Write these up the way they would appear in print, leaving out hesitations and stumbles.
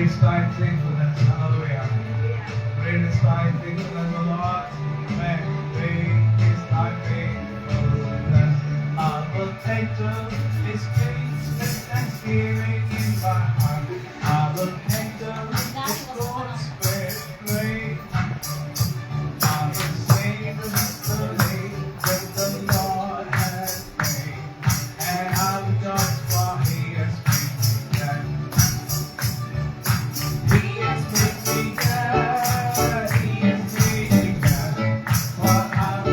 is thy faithfulness. Hallelujah. Great is thy faithfulness, O Lord. Amen. Great is thy faithfulness. I will enter this place with thanksgiving in my heart. I will enter this courts with praise. I will sing the name that the Lord has made, and I will rejoice for He has made me glad. He has made me glad. He has made me glad. For I will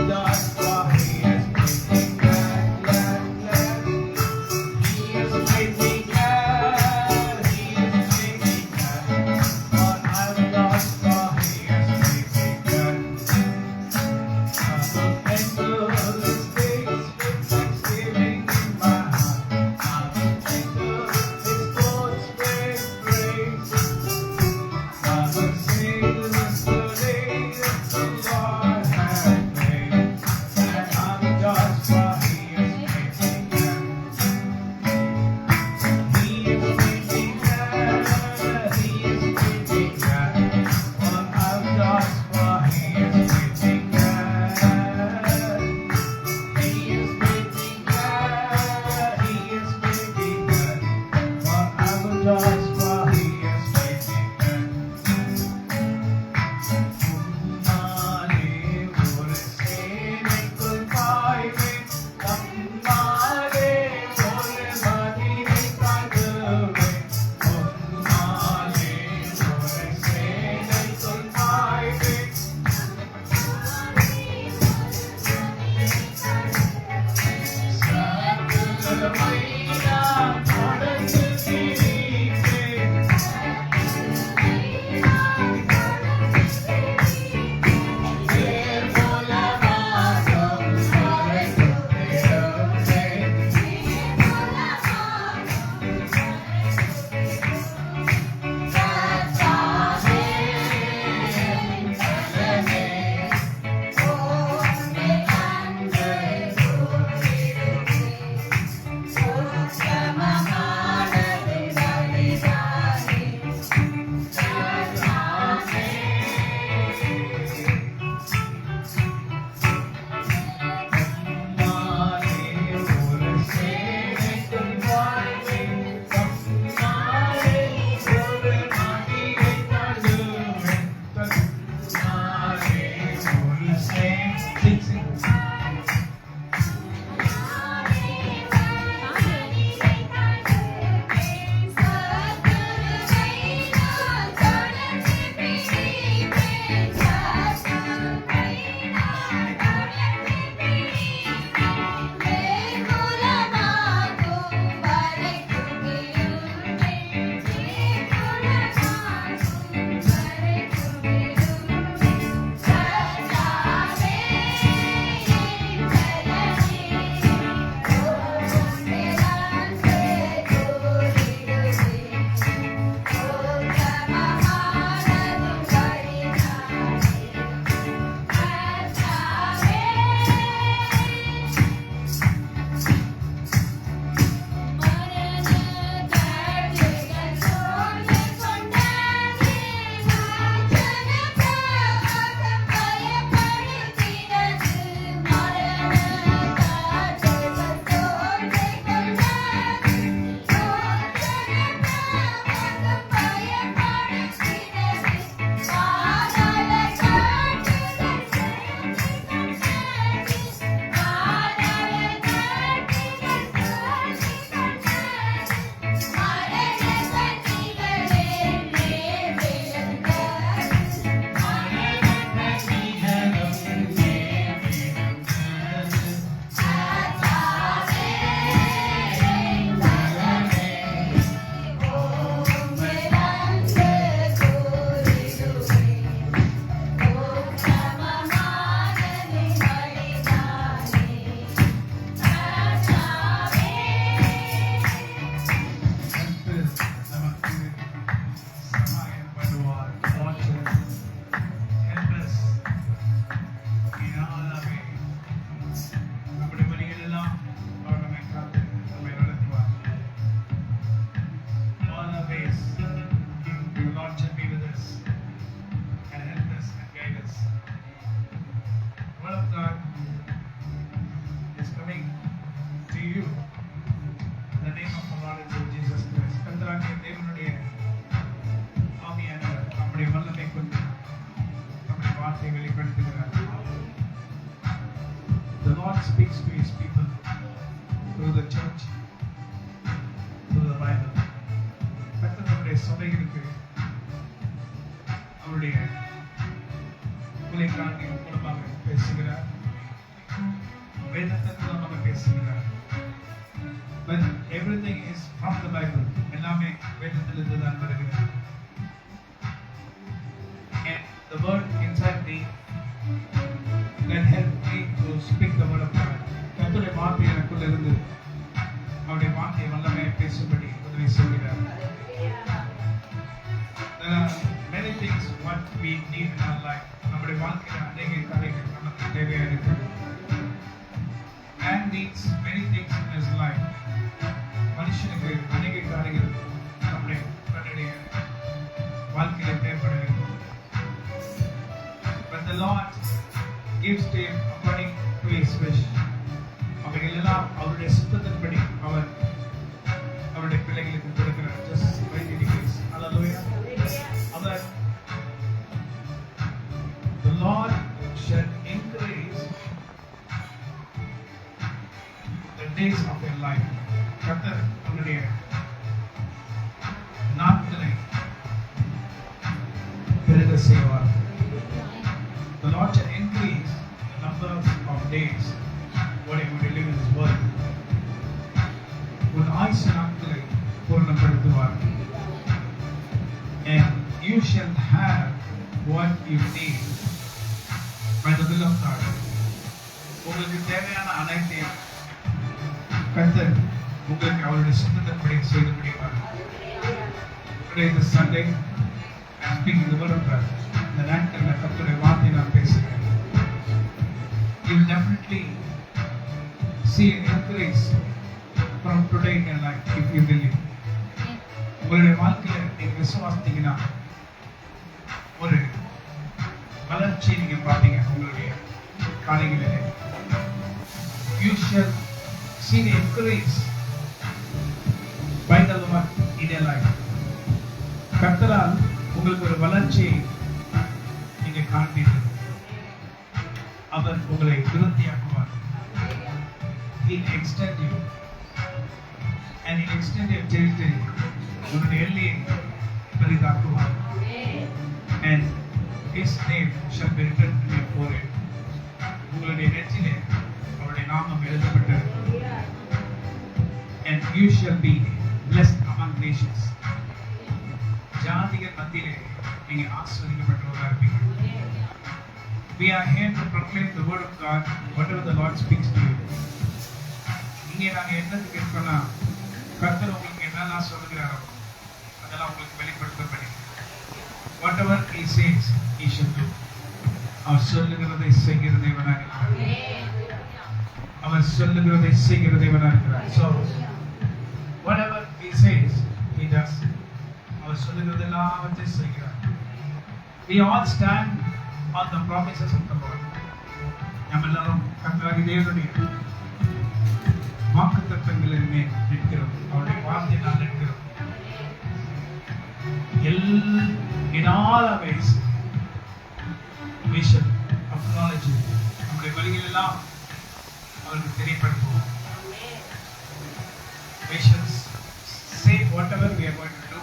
speaks to His people through the church, through the Bible. கர்த்தருடைய சபைகளுக்கு அவருடைய ஊழியக்காரர்கள் மூலமாக பேசுகிறார், வேதத்தின் மூலமாக பேசுகிறார். But everything is from the Bible. எல்லாமே வேதத்திலிருந்து தான் வருகிறது. And the word inside me that helped me to speak the word of God. கர்த்தருடைய வார்த்தை எனக்குள்ள இருந்து அவருடைய வார்த்தையை வல்லமையை பேசும்படி உதவி செய்கிறார். There are many things what we need in our life. நம்முடைய வாழ்க்கையில் அநேக காரியங்கள் நமக்கு தேவையா இருக்கிறது. Man needs many things in his life. மனுஷனுக்கு அநேக காரியங்கள் நம்முடைய வாழ்க்கையில தேவைப்பட வேண்டும். But the Lord gives to him according to His wish. அவைகள் எல்லாம் அவருடைய சித்தத்தின்படி அவர் அவருடைய பிள்ளைகளுக்கு கொடுக்கிறார். Just by the grace. Hallelujah. Our the Lord shall increase the days of your life. கர்த்தர் உங்களுடைய நாட்களை பெருக செய்வார். The Lord shall increase the number of days what you will live in this world. உன் ஆயுசு நாட்களை பூர்ணப்படுத்துவார். And you shall have what you need by the will of God. உங்களுக்கு தேவையான அனைத்தையும் கர்த்தர் உங்களுக்கு அவருடைய சித்தத்தின்படி செய்து முடிப்பார். Today is Sunday. I am speaking the word of God. இந்த நாட்களில் கர்த்தருடைய வார்த்தையை நான் பேசுகிறேன். You will definitely see an increase from today in your life if you believe. உங்களுடைய வாழ்க்கையில நீங்க விசுவாசித்தீங்கன்னா ஒரு வளர்ச்சி நீங்க பாத்தீங்க உங்களுடைய காரியங்களிலே. You shall see the increase by the Lord in your life. கர்த்தரால் உங்களுக்கு ஒரு வளர்ச்சியை நீங்க காண்பீர்கள். அவர் உங்களை விருத்தியாக்குவார். He'll extend you and He'll extend your territory. உங்களுடைய எல்லையை பெரிதாக்குவார். And His name shall be written in your forehead. உங்களுடைய நெற்றிலே அவருடைய நாமம் எழுதப்பட்டது. And you shall be blessed among nations. ஜாதிகள் மத்தியிலே நீங்க ஆசீர்வதிக்கப்பட்டவர்களாக இருப்பீங்க. We are here to proclaim the word of God, whatever the Lord speaks to you. இங்கே நாங்க என்னத்துக்கு இருக்கோம்னா கர்த்தர் உங்களுக்கு என்னெல்லாம் சொல்லுகிறாரோ அதெல்லாம் உங்களுக்கு வெளிப்படுத்தப்படி. Whatever He says, He shall do. அவர் சொல்லுகிறதை செய்கிற தேவனாக இருக்கிறார். அவர் சொல்லுகிறதை செய்கிற தேவனாக இருக்கிறார். So whatever He says, He does. அவர் சொல்லுகிறது எல்லாவற்றையும் செய்கிறார். We all stand on the promises of the Lord. நாம் எல்லாரும் கர்த்தராகிய தேவனுடைய வாக்குத்தத்தங்களின் மேல் நிற்கிறோம். அவருடைய வார்த்தையினால் நிற்கிறோம். In all our ways we shall acknowledge Him. நம்முடைய வழிகள் எல்லாம் அவருக்கு தெரியப்படுத்துவோம். We shall say whatever we are going to do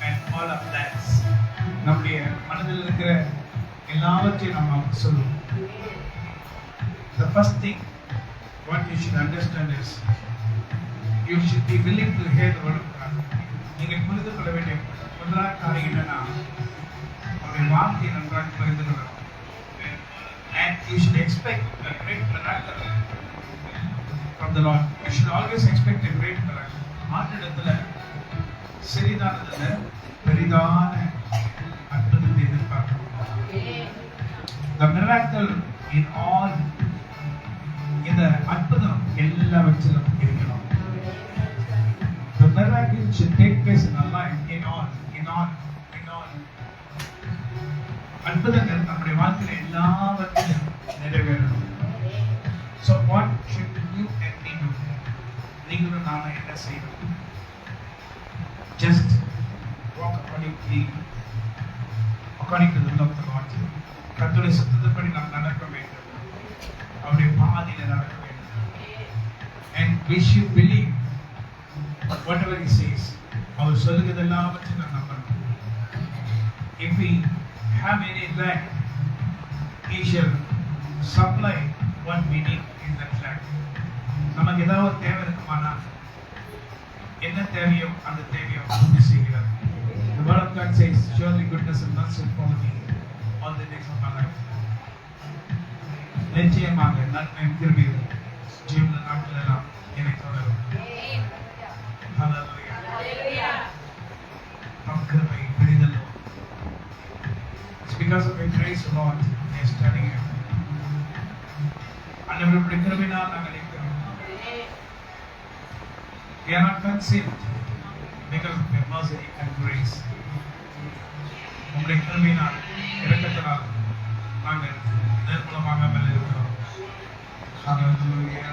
and all our plans. நம்முடைய மனதில் இருக்கிற எல்லாவற்றையும் நாம் அவருக்கு சொல்லுவோம். The first thing what you should understand is you should be willing to hear the word of God. நீங்கள் புரிந்து கொள்ள வேண்டிய முதலாவது காரியம் என்னன்னா அவருடைய வார்த்தையை நன்றாக புரிந்து கொள்ளணும். And you should expect a great miracle from the Lord. You should always expect a great miracle. ஆண்டவரிடத்துல சிறிதானதுல பெரிதான அற்புதத்தை எதிர்பார்க்கணும். The miracle in all, இந்த அற்புதம் எல்லாவற்றிலும் இருக்கணும். The miracle should take place in our life in all. அற்புதங்கள் நம்முடைய வாழ்க்கையில எல்லாவற்றிலும் நிறைவேறணும். So what should you and me do? நீங்களும் நானும் என்ன செய்யணும்? Just walk according to the will of the Lord. கர்த்தருடைய சித்தத்தின்படி நாம் நடக்க வேண்டும். அவருடைய பாதையில நடக்க we should believe whatever he says. அவர் சொல்லுகிறதெல்லாவற்றையும் நாம் நம்பணும். If we have any lack, he shall supply what we need in that lack. நமக்கு ஏதாவது ஒரு தேவை இருக்குமானா என்ன தேவையோ அந்த தேவையோ பூர்த்தி செய்கிறார். The word of God says, surely goodness and mercy will follow me all the days of my life. நிச்சயமாக நன்மையும் கிருபையும் ஜீவன நாட்களெல்லாம் என்னை தொடரும். ஹல்லேலூயா. ஹல்லேலூயா. நம் கிருபை பெரிதல்லோ. It's because of your grace, Lord, we are standing here. ஆண்டவருடைய கிருபையினால் நாங்கள் இருக்கிறோம். We are not consumed because of your mercy and grace. உங்களுடைய கிருபையினால் இரக்கத்தினால் நாங்கள் நிர்மூலமாகாமல் இருக்கிறோம். ஹல்லேலூயா.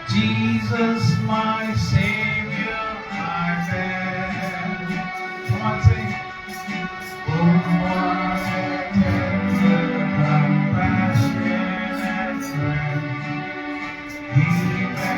Jesus, my Savior, I bear. Come on, sing. Oh, what a tender compassion and strength He bears.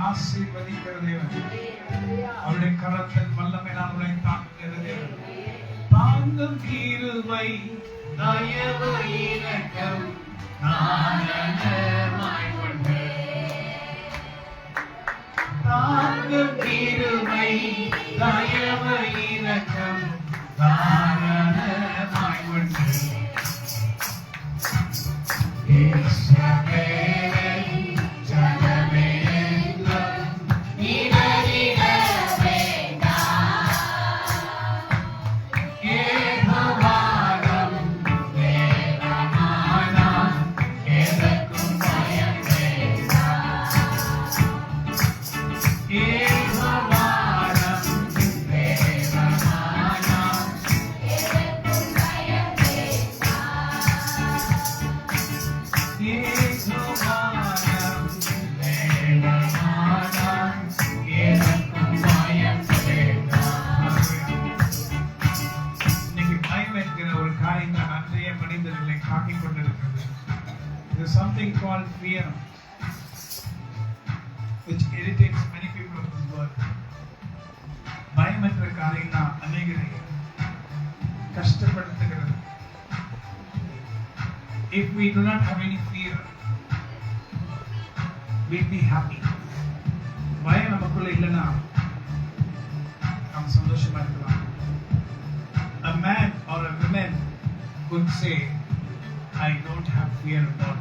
ஆசீர்வதிக்கிற தேவன். அவருடைய கரத்தின் வல்லமையினால் உங்களை தாங்குகிற தேவன். தாங்கும் கிருபை தயவு இரக்கம் நானமாய் கொண்டு. தாங்கும் கிருபை தயவு இரக்கம் நானமாய் கொண்டு. There's something called fear which irritates many people of this world. பயம் என்ற காரியம் தான் அநேகரை கஷ்டப்படுத்துகிறது. If we do not have any fear, we'll be happy. பயம் நமக்குள்ள இல்லைன்னா நாம் சந்தோஷமா இருக்கலாம். A man or a woman could say, I don't have fear of God.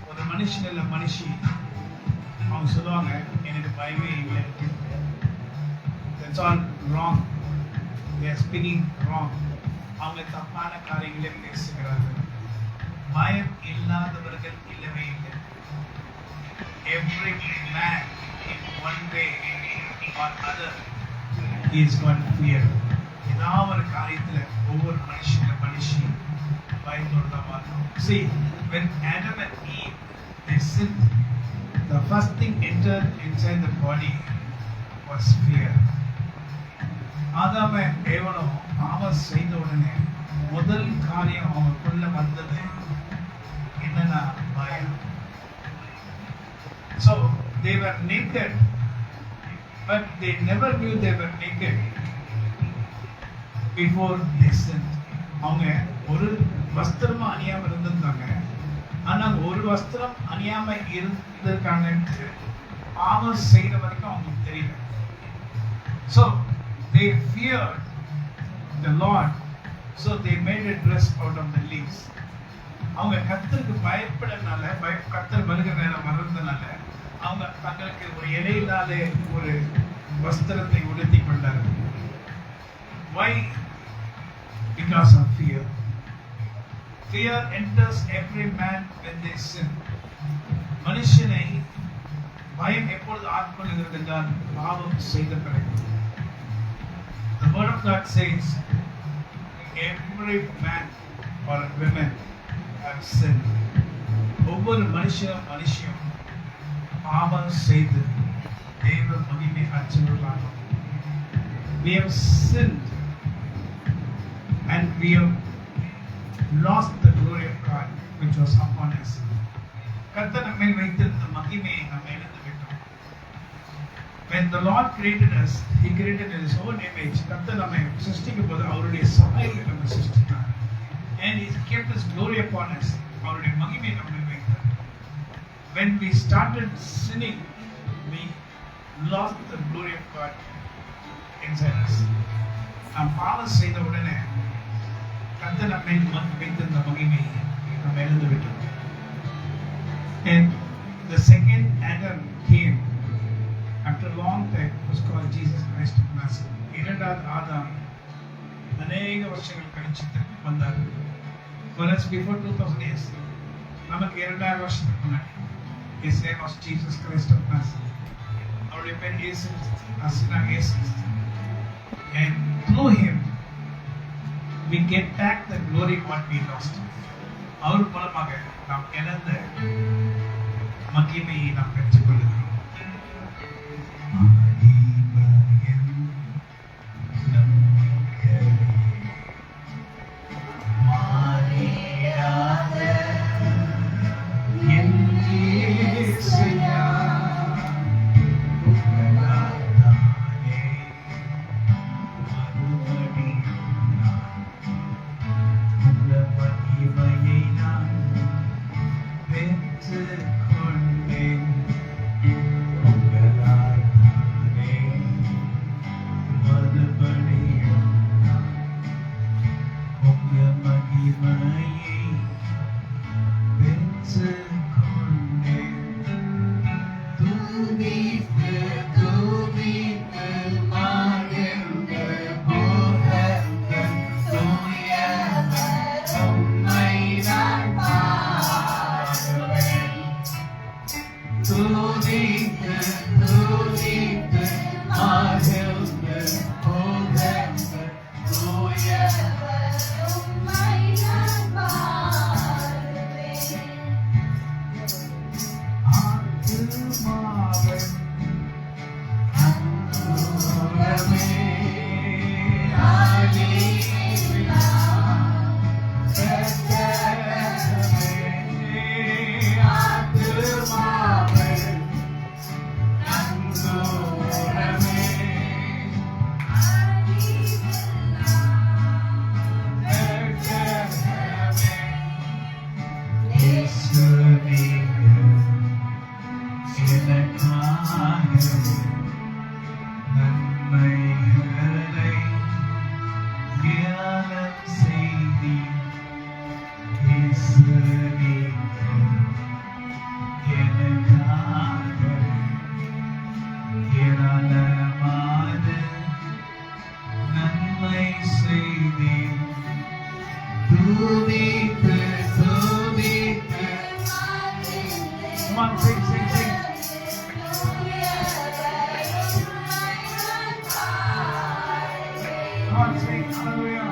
ஒரு மனுஷன் இல்ல மனுஷி அவங்க சொல்லுவாங்க எனக்கு பயமே இல்லை. That's all wrong. They are speaking wrong. அவங்க தப்பான காரியங்களை பேசுகிறார்கள். பயம் இல்லாதவர்கள் இல்லவே இல்லை. Every man in one way or other is got fear. ஏதாவது ஒரு காரியத்துல ஒவ்வொரு மனுஷன் மனுஷி பயத்தோடு தான் வாழ்றோம். See, when Adam and Eve they sinned, the first thing entered inside the body was fear. ஆதாம தேவனும் பாவம் செய்த உடனே முதல் காரியம் அவங்களுக்குள்ள வந்தது என்னன்னா பயம். So they were naked, but they never knew they were naked before they sinned. அவங்க ஒரு வஸ்திரமா அணியாம இருந்திருந்தாங்க. ஆனா ஒரு வஸ்திரம் அணியாம இருந்திருக்காங்க பாவம் செய்யற வரைக்கும் அவங்களுக்கு தெரியல. So they feared the Lord, so they made a dress out of the leaves. அவங்க கர்த்தருக்கு பயப்படனால கர்த்தர் வருகிற நேரம் வர்றதுனால அவங்க தங்களுக்கு ஒரு இலையினாலே ஒரு வஸ்திரத்தை உடுத்தி கொண்டார்கள். Why? Because of fear. Fear enters every man when they sin. மனுஷனை பயம் எப்பொழுது ஆட்கொள்கிறது என்றால் பாவம் செய்த பிறகு. The word of God says every man or woman have sinned. ஒவ்வொரு மனுஷியும் பாவம் செய்து தேவ மகிமை அற்றவர்களாக. We have sinned and we have lost the glory of God which was upon us. கர்த்தர் நம்மை வைத்திருந்த மகிமையை நாம் இழந்து விட்டோம். When the Lord created us, He created in His own image. கர்த்தர் நம்மை சிருஷ்டிக்கும் போது அவருடைய சாயலில் நம்மை சிருஷ்டித்தார். And He kept His glory upon us. அவருடைய மகிமையை நம்மை வைத்தார். When we started sinning, we lost the glory of God inside us. நாம் பாவம் செய்த உடனே கர்த்தர் நம்மை வைத்திருந்த மகிமையை நாம் இழந்து விட்டோம். And the second Adam came after a long time, was called Jesus Christ of Nazareth. இரண்டாவது ஆதாம் அநேக வருஷங்கள் கழிச்சு வந்தார். For us before 2000 years, நமக்கு 2000 வருஷத்துக்கு முன்னாடி his name was Jesus Christ of Nazareth. அவருடைய பேர் இயேசு கிறிஸ்து. And through him we get back the glory what we lost. அவர் மூலமாக நாம் இழந்த மகிமையை நாம் பெற்றுக்கொள்கிறோம். Come on, sing, sing, sing. Come on, sing, hallelujah.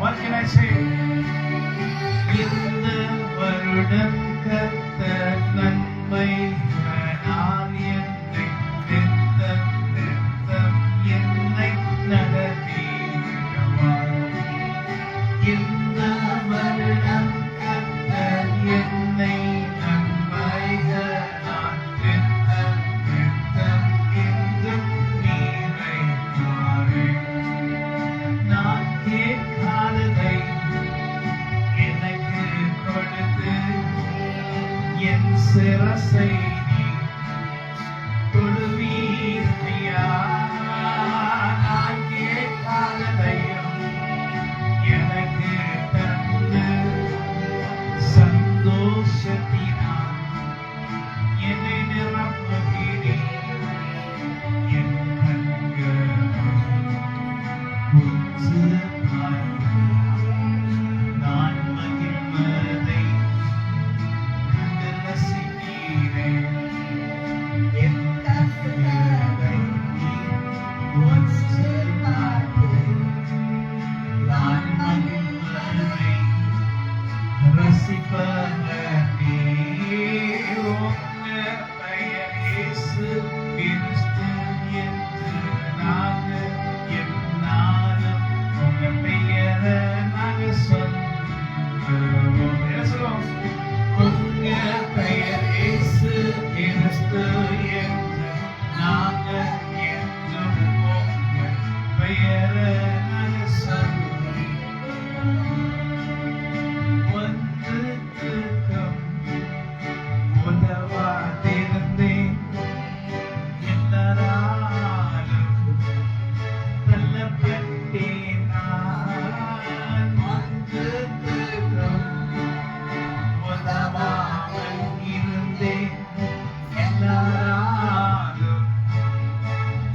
What can I say? இந்த வருடம் கர்த்தர் நன்மைகளால் என்னை நித்தம் நித்தம் என்னை நடத்திடுவார். இந்த வருடம் கர்த்தர் என்னை நன்மைகளால் நித்தம் நித்தம் என்றும் நிறைவாரே. நான் கேட்காததை எனக்கு கொடுத்து என் சிரசை நீ தொடுவீர் ஐயா. நான் கேட்காததையும் எனக்கு தந்து சந்தோஷத்தினால் என்னை நிரப்புகிறீர். என் கண்கள் நான் என்ன சொல்லுவோம்? உங்க பெயர் இயேசு கிறிஸ்து என்று நாங்கள் என்றும் உங்க பெயரை சொல்லி ஒன்றுக்கும் உதவாதிருந்தேன். எல்லாராலும் தள்ளப்பட்டேன் நான். ஒன்றுக்கும் உதவாமல் இருந்தேன். எல்லாராலும்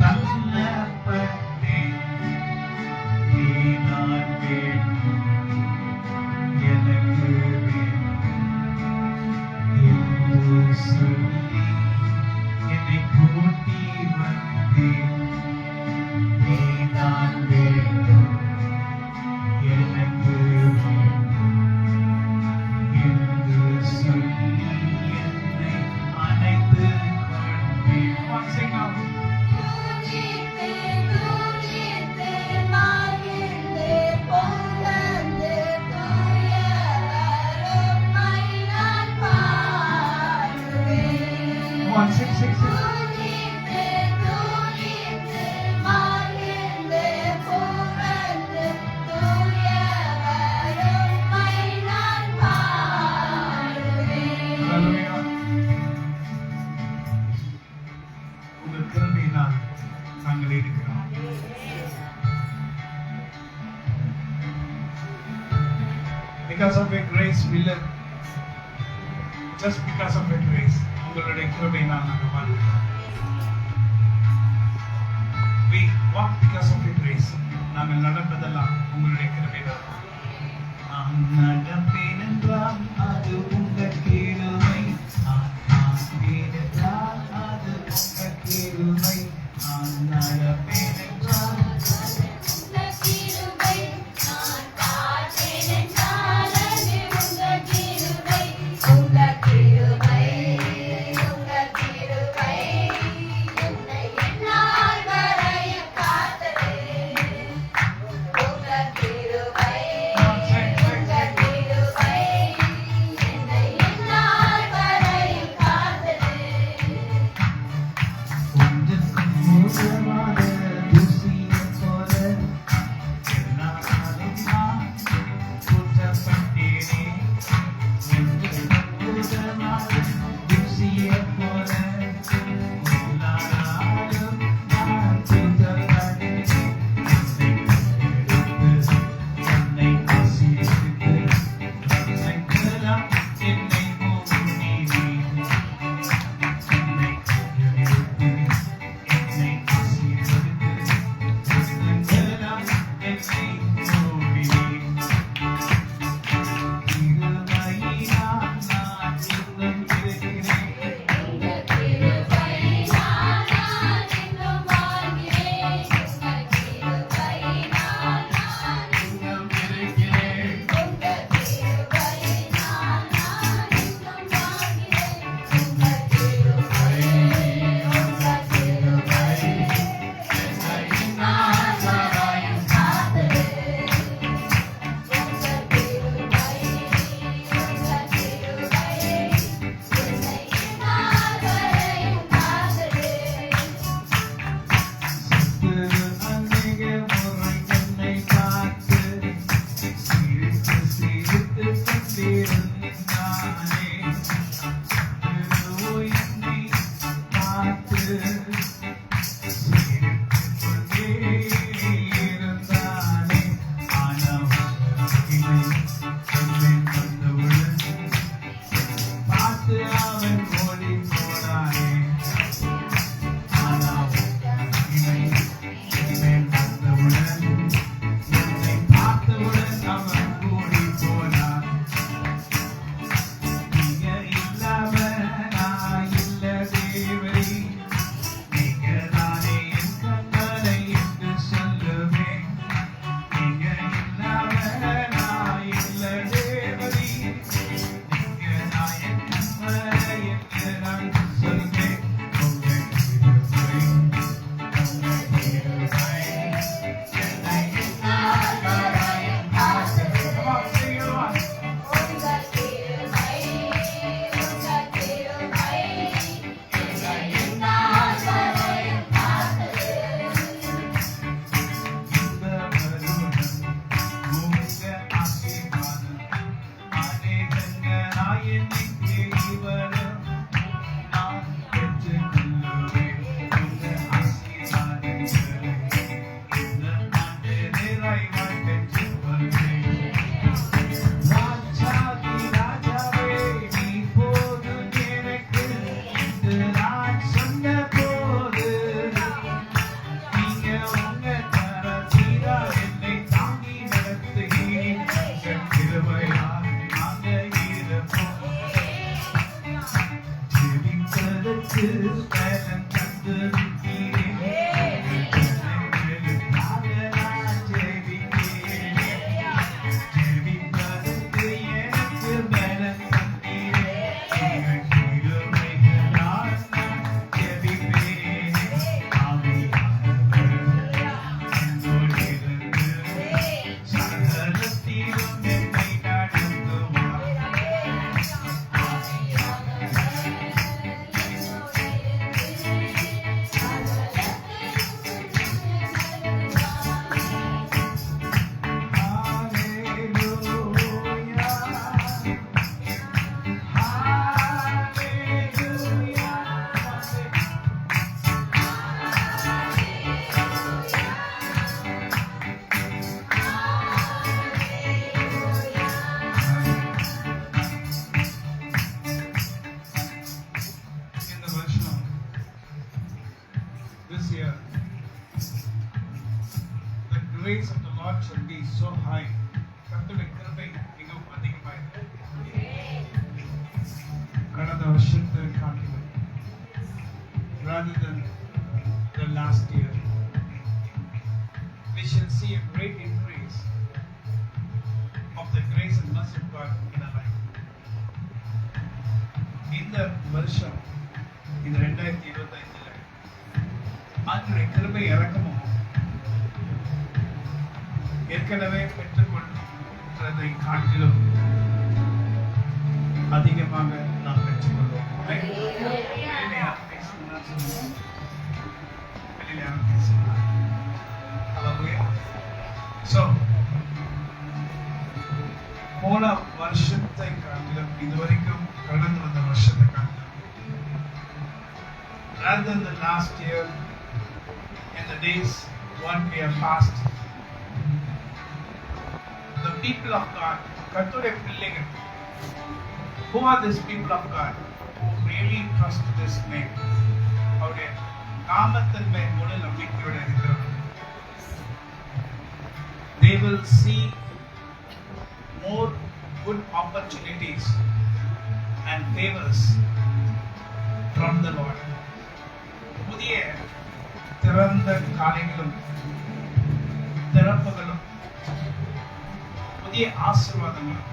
தள்ளப்பட்டேன். நீதான் வேண்டும், எனக்கு என்று சொல்லி என்னை கூட்டி வந்தேன். நீதான் வேண்டும், எனக்கு என்று சொல்லி என்னை அணைத்து கொண்டேன். Once again. One, six, six, six. Hallelujah. உங்கள் கிருபையினால் நாங்கள் இருக்கிறோம். Because of your grace we live. Just because of your grace. உங்களுடைய கிருபையினால் நாங்கள் வாழ்கிறோம். We walk because of your grace. நாங்கள் நடப்பதெல்லாம் உங்களுடைய கிருபையினால். நான் நடப்பேன் என்றால் அது உங்கள் கிருபை. நான் ஆஸ்பேன் என்றால் அது உங்கள் கிருபை. நான் நடப்பேன் என்றால் கிருபை இன்னைக்கு இவரும் நான் பெற்றுக்கொள்ளுவேன் இந்த ஆசீர்வாதங்களை இந்த ஆண்டு நிறைவாய் பெற்றுக்கொள்வேன். ராஜாதி ராஜாவே நீ போதும் எனக்கு என்று நான் சொன்னபோது நீங்க உங்க கரத்திலா என்னை தாங்கி நடத்துகிறீர். உங்கள் கிருபையால் நாங்க இருப்போம். ஜெபிப்பதற்கு பலன் தந்திருக்கிறீர். ஜனங்களுக்காக நான் ஜெபிக்கிறேன். ஜெபிப்பதற்கு எனக்கு பலன் தந்தீரே. உங்கள் கிருபைகளால் நான் ஜெபிப்பேன். ஆவியானவர் என்னோடு இருந்து சகலத்திலும் என்னை நடத்துவார். In the version this year, the grace of the Lord shall be so high. கர்த்தருடைய கிருபை மிகவும் அதிகமாயிருக்கு. கடந்த வருஷத்தை காட்டிலும் rather than the last year, we shall see a great increase of the grace and mercy of God in our life. இந்த வருஷம் இந்த 2025 ஆண்டுடைய கிருபை இறக்கமும் ஏற்கனவே பெற்றுக்கொண்டதை காட்டிலும் அதிகமாக நாம் பெற்றுக்கொள்வோம். வெளியில யாரும் பேசுனா சொல்லுங்க. வெளியில யாரும் பேசுனா. Hallelujah. So, போன வருஷத்தை காட்டிலும் இதுவரைக்கும் கடந்து வந்த வருஷத்தை காட்டிலும் rather than the last year and the days what we have passed, the people of God, கர்த்தருடைய பிள்ளைகள், who are these people of God who really trust this name, அவருடைய நாமத்தின் மேல் முழு நம்பிக்கையோடு இருக்கிறவர்கள், they will see more good opportunities and favors from the Lord. புதிய திறந்த காலைகளும் திறப்புகளும் புதிய ஆசீர்வாதங்களும்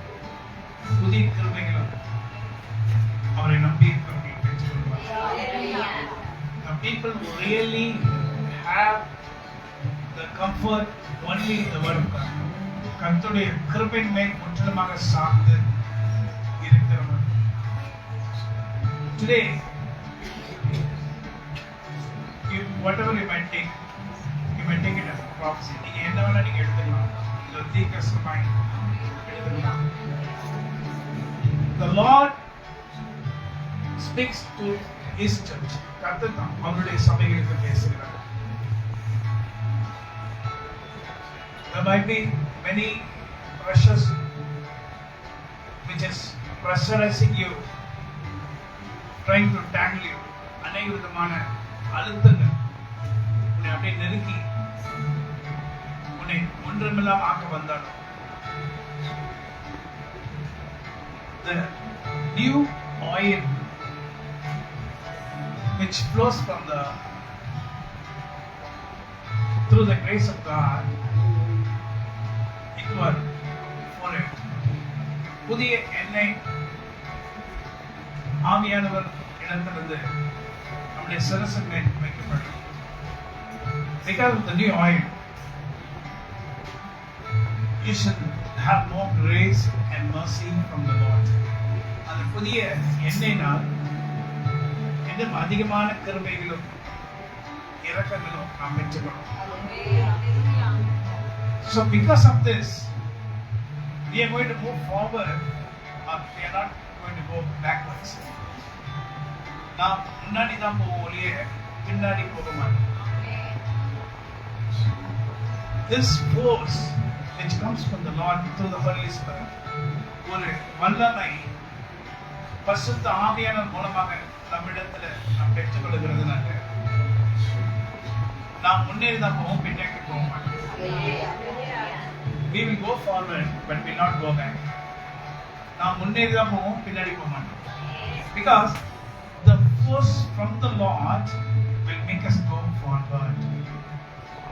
புதிய கிருபைகளும் அவரை நம்பி இருக்கிறவர்கள் பெற்றுக்கொள்வார். The people who really have the comfort only in the word of God, கர்த்தருடைய கிருபையின் மேல் முற்றிலுமாக சார்ந்து இருக்கிறவர். Today, whatever you might take it as a prophecy. நீங்க என்ன வேணா நீங்க எடுத்துக்கலாம். இது தீர்க்கதரிசனமாய் எடுத்துக்கலாம். The Lord speaks to His church. கர்த்தர் தான் அவருடைய சபைகளுக்கு பேசுகிறார். There might be many pressures which is pressurizing you, trying to tangle you. அநேக விதமான அழுத்தங்கள் உன்னை அப்படியே நெருக்கி உன்னை ஒன்றுமில்லாம ஆக்க வந்தாலும் the new oil which flows from through the grace of God, it was for it. புதிய எண்ணெய் ஆவியானவர் இடத்திலிருந்து நம்முடைய சிரசின் மேல் வைக்கப்படும். Because of the new oil, you should have more grace and mercy from the Lord. அந்த புதிய எண்ணெயினால் இன்னும் அதிகமான கிருபைகளும் இரக்கங்களும் நாம் பெற்றுக்கொள்ளும். So because of this, we are going to move forward, or we are not going to go நாம் முன்னாடி தான் போவோம் ஒழிய பின்னாடி போக மாட்டோம். This force which comes from the Lord through the Holy Spirit, ஒரு வல்லமை பரிசுத்த ஆவியானவர் மூலமாக நம்மிடத்துல நாம் பெற்றுக்கொள்கிறதுனால நாம் முன்னேறி தான் போவோம், பின்னாடி போக மாட்டோம். We will go forward but will not go back. நாம் முன்னேறி தான் போவோம், பின்னாடி போக மாட்டோம். Because the force from the Lord will make us go forward.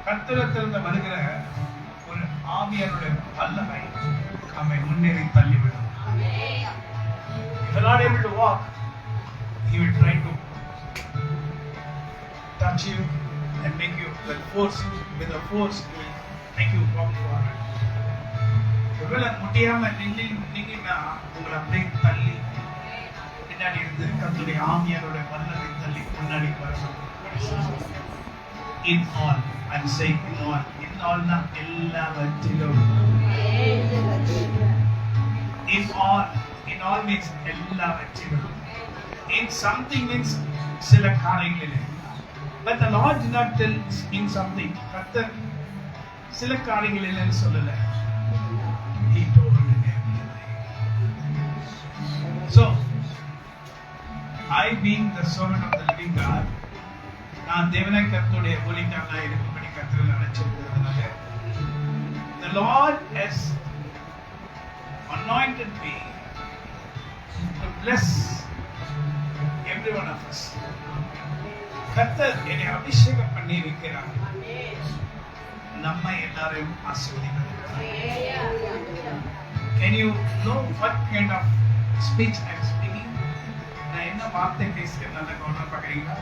கர்த்தரிடத்திலிருந்து வருகிற ஒரு ஆவியானுடைய வல்லமை நம்மை முன்னேறி தள்ளிவிடும். If you are not able to walk, he will try to touch you and make you with the force he will make you walk forward. ஒருவேளை முடியாம நீங்கன்னா உங்களை அப்படியே தள்ளி பின்னாடி இருந்து கர்த்தருடைய ஆவியானுடைய வல்லமை தள்ளி முன்னாடி வரணும். In all, I'm saying in all na எல்லாவற்றிலும். In all means எல்லாவற்றிலும். In something means சில காரியங்களிலே. But the Lord did not tell in something. கர்த்தர் சில காரியங்களிலே சொல்லல. He told in everything. So, I being the servant of the living God, நான் தேவனை கர்த்தருடைய ஊழியக்காரனாக இருக்கும்படி கர்த்தர் அழைச்சிருக்கிறதுனால, the Lord has anointed me to bless every one of us. கர்த்தர் என்னை அபிஷேகம் பண்ணி இருக்கிறார், நம்மை எல்லாரையும் ஆசீர்வதிக்கிறார். Can you know what kind of speech I am speaking? நான் என்ன வார்த்தை பேசுகிறேன் நல்ல கவனம் பார்க்குறீங்களா?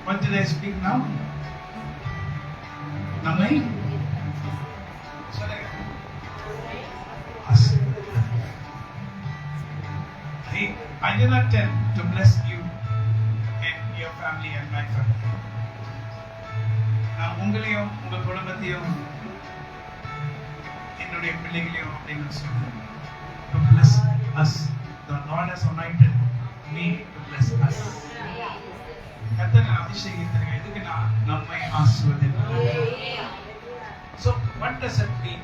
What did I speak now? நம்மை சொல்லுங்க. I did not tell to bless you and your family and my family. நான் உங்களையும் உங்க குடும்பத்தையும் என்னுடைய பிள்ளைகளையும் அப்படின்னு சொல்றேன். To bless us. The Lord has anointed me to bless us. கர்த்தர் அபிஷேகித்தார் எதுக்குன்னா நம்மை ஆசீர்வதிக்க. So what does it mean?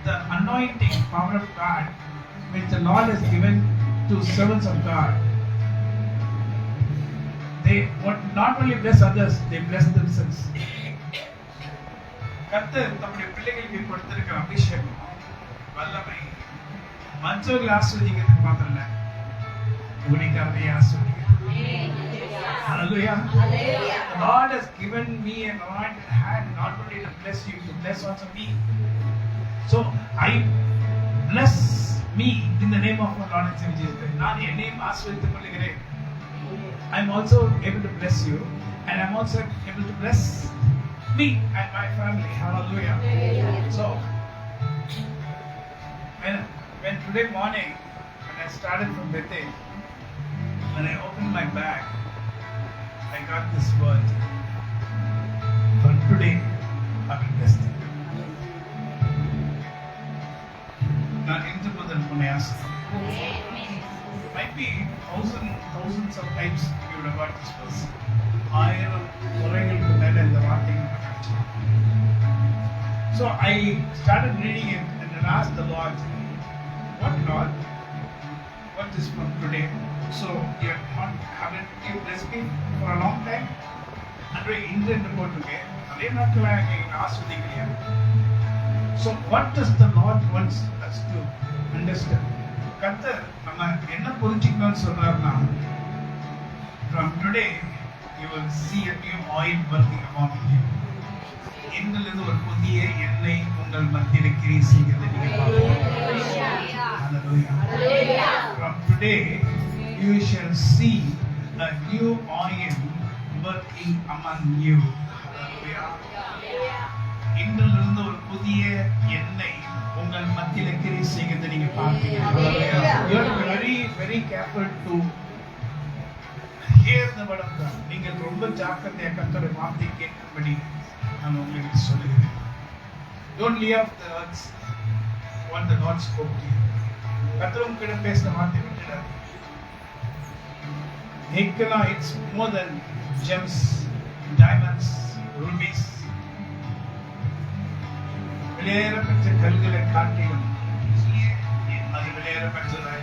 The anointing power of God which the Lord has given to servants of God, they not only bless others, they bless themselves. கர்த்தர் தம்முடைய பிள்ளைகளுக்கு கொடுத்திருக்கிற அபிஷேகம் வல்லமை மற்றவர்களை ஆசீர்வதிக்கிறதுக்கு மாத்திரம் இல்ல, ஊழியக்காரரை ஆசீர்வதிக்கிறது. Hallelujah. The Lord has given me an anointed hand not only to bless you, to bless also me. So I bless me in the name of our Lord and Savior Jesus Christ. நான் என்னையும் ஆசீர்வதித்துக் கொள்கிறேன். I am also able to bless you and I am also able to bless me and my family. Hallelujah. So when today morning when I started from Bethel, when I opened my bag, I got this word. From today, I will bless you. நான் இன்று முதல் உன்னை ஆசீர்வதிக்கிறேன். Might be thousands of times you would have got this verse. 1000 முறைகளுக்கு மேல இந்த வார்த்தையை படிச்சேன். So I started reading it and then asked the Lord, what Lord? What is from today? So you haven't you blessed me for a long time? அன்றே இன்று என்று போட்டிருக்கேன். அதே நாட்களாக எங்களை ஆசீர்வதிக்கலையா? So what does the Lord wants us to understand? கர்த்தர் நம்ம என்ன புரிஞ்சுக்கணும்னு சொல்றாருன்னா, from today you will see a new oil working among you. இன்றிலிருந்து ஒரு புதிய எண்ணெய் உங்கள் மத்தியில் கிரியை செய்கிறது நீங்க பார்ப்பீங்க. Hallelujah. From today you shall see a new oil working among you. Hallelujah. இன்றிலிருந்து ஒரு புதிய எண்ணெய் உங்கள் மத்தியில் கிரியை செய்கிறது நீங்க பார்ப்பீங்க. You are very very careful to hear the word of God. நீங்கள் ரொம்ப ஜாக்கிரதையாக கர்த்தருடைய வார்த்தையை கேட்கும்படி நான் உங்களுக்கு சொல்லுகிறேன். Don't leave off the words what the Lord spoke to you. கர்த்தர் உங்ககிட்ட பேசுற வார்த்தை விட்டுடாது. It's more than gems, diamonds, rubies. விலையேறப்பெற்ற கல்களை காட்டிலும் அது விலையேறப்பெற்றதாய்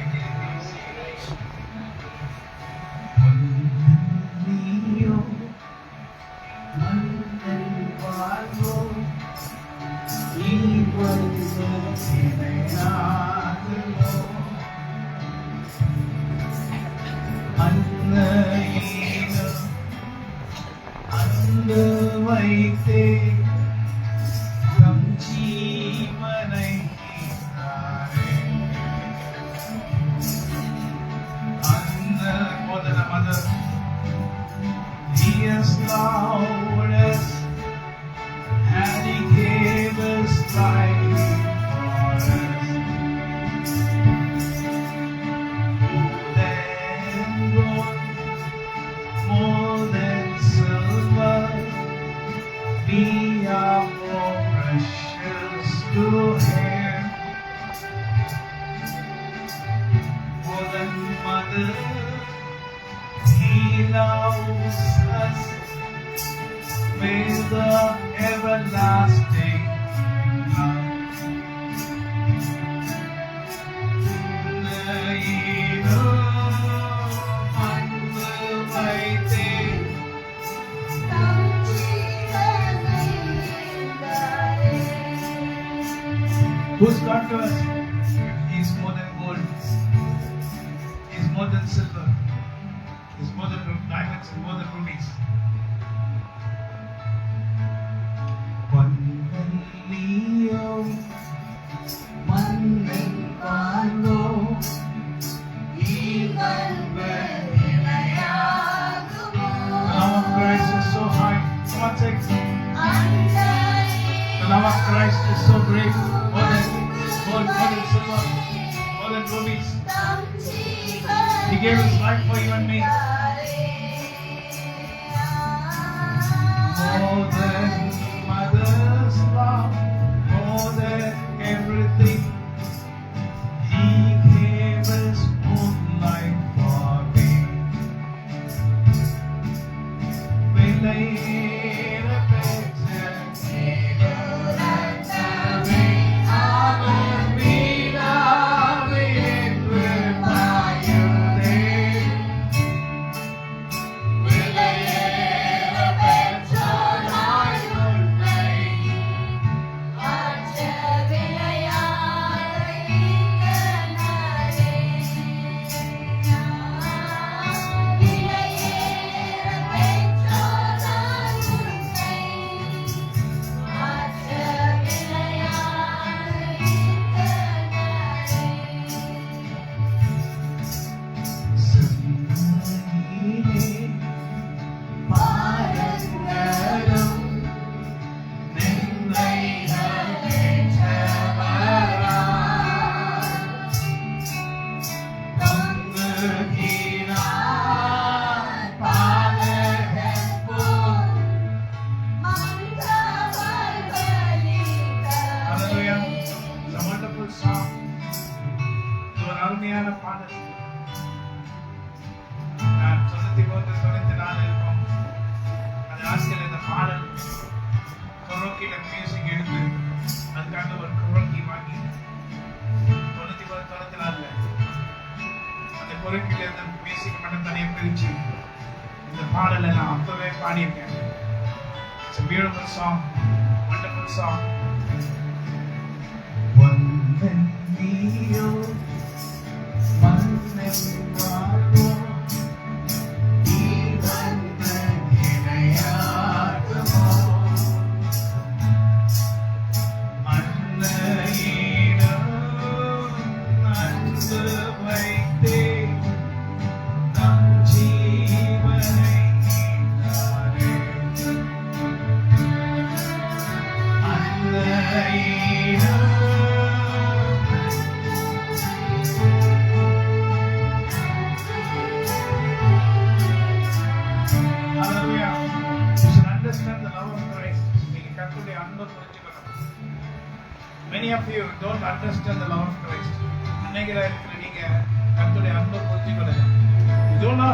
வைத்தே தம் ஜீவனை more than a mother, He has loved us and He gave us life for us. More than gold, more than silver, we are more precious to Him. More than mother, He loves us with the everlasting love. Who's God to us? He is more than gold. He is more than silver. He is more than diamonds and more than rubies. The love of Christ is so great, more than gold, more than silver, more than rubies. He gave His life for you and me. More than mother's love, more than everything. He gave His own life for me. அருமையான பாடல். நான் 93 இருக்கும் அந்த ஆசிரியர் இந்த பாடல் கொரோக்கில music எடுத்து அதுக்காக ஒரு கொரோக்கி வாங்கி 93 அந்த கொரோக்கில இருந்த மியூசிக் மட்டும் தனியாக பிரிச்சு இந்த பாடலை நான் அப்பவே பாடியிருக்கேன். It's a beautiful song, wonderful song. Many of you don't understand the love of Christ. நீங்க கர்த்தருடைய அன்பை புரிஞ்சுக்கொள்ளுங்க. You don't know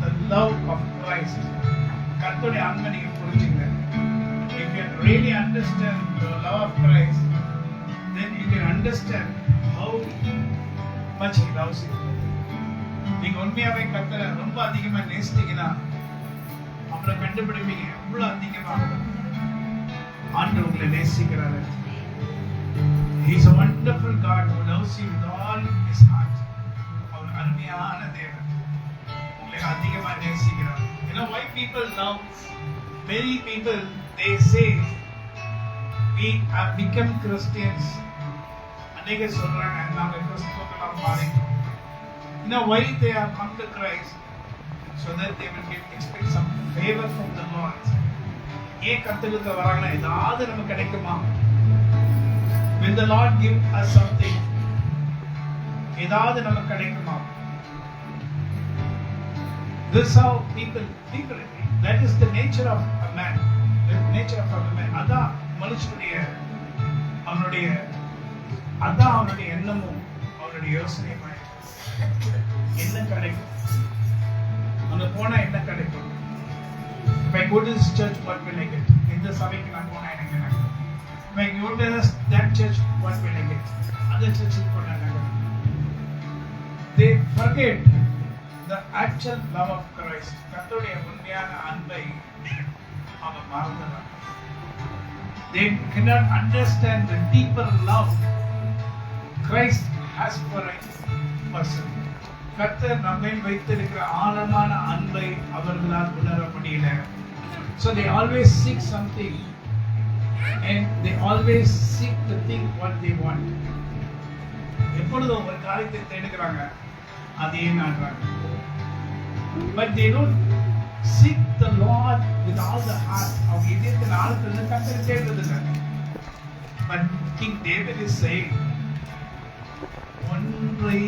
the love of Christ. கர்த்தருடைய அன்பை நீங்க புரிஞ்சுங்க. If you really understand the love of Christ, then you can understand how much He loves you. நீங்க உண்மையாவே கர்த்தரை ரொம்ப அதிகமா நேசித்தீங்கன்னா அப்புறம் கண்டுபிடிப்பீங்க எவ்வளவு அதிகமா ஆண்டவர் உங்களை நேசிக்கிறாரு. He is a wonderful God who loves you with all His heart. அவர் அருமையான தேவன், உங்களை அதிகமா நேசிக்கிறார். You know why people now, many people they say we have become Christians. அநேக சொல்றாங்க நாங்க கிறிஸ்தவர்களா மாறிட்டோம். You know why they have come to Christ? So that they will expect some favor from the Lord. ஏன் கர்த்தருக்கு வராங்கன்னா ஏதாவது நமக்கு கிடைக்குமா? Will the Lord give us something? ஏதாவது நமக்கு கிடைக்குமா? This how people that is the nature of a man. The nature of a man. அதான் மனுஷனுடைய அவனுடைய எண்ணமும் அவனுடைய யோசனையும். என்ன கிடைக்கும்? அங்க போனா என்ன கிடைக்கும்? If I go to this church, what will I get? இந்த சபைக்கு நான் போனா எனக்கு என்ன கிடைக்கும்? If I go to that church, what will I get? அந்த சர்ச்சுக்கு போனா என்ன கிடைக்கும்? They forget the actual love of Christ. கர்த்தருடைய உண்மையான அன்பை அவங்க மறந்துடுறாங்க. They cannot understand the deeper love Christ has for a person. கர்த்தர் நம்மை வைத்திருக்கிற ஆழமான அன்பை அவர்களால் உணர முடியல. So they always seek something and they always seek the thing what they want. எப்பொழுதும் ஒரு காரியத்தை தேடுகிறாங்க, அதையே நாடுறாங்க. But they don't seek the Lord with all the heart. அவங்க இதயத்தின் ஆழத்தில் கர்த்தரை தேடுறதில்லை. But King David is saying, ஒன்றை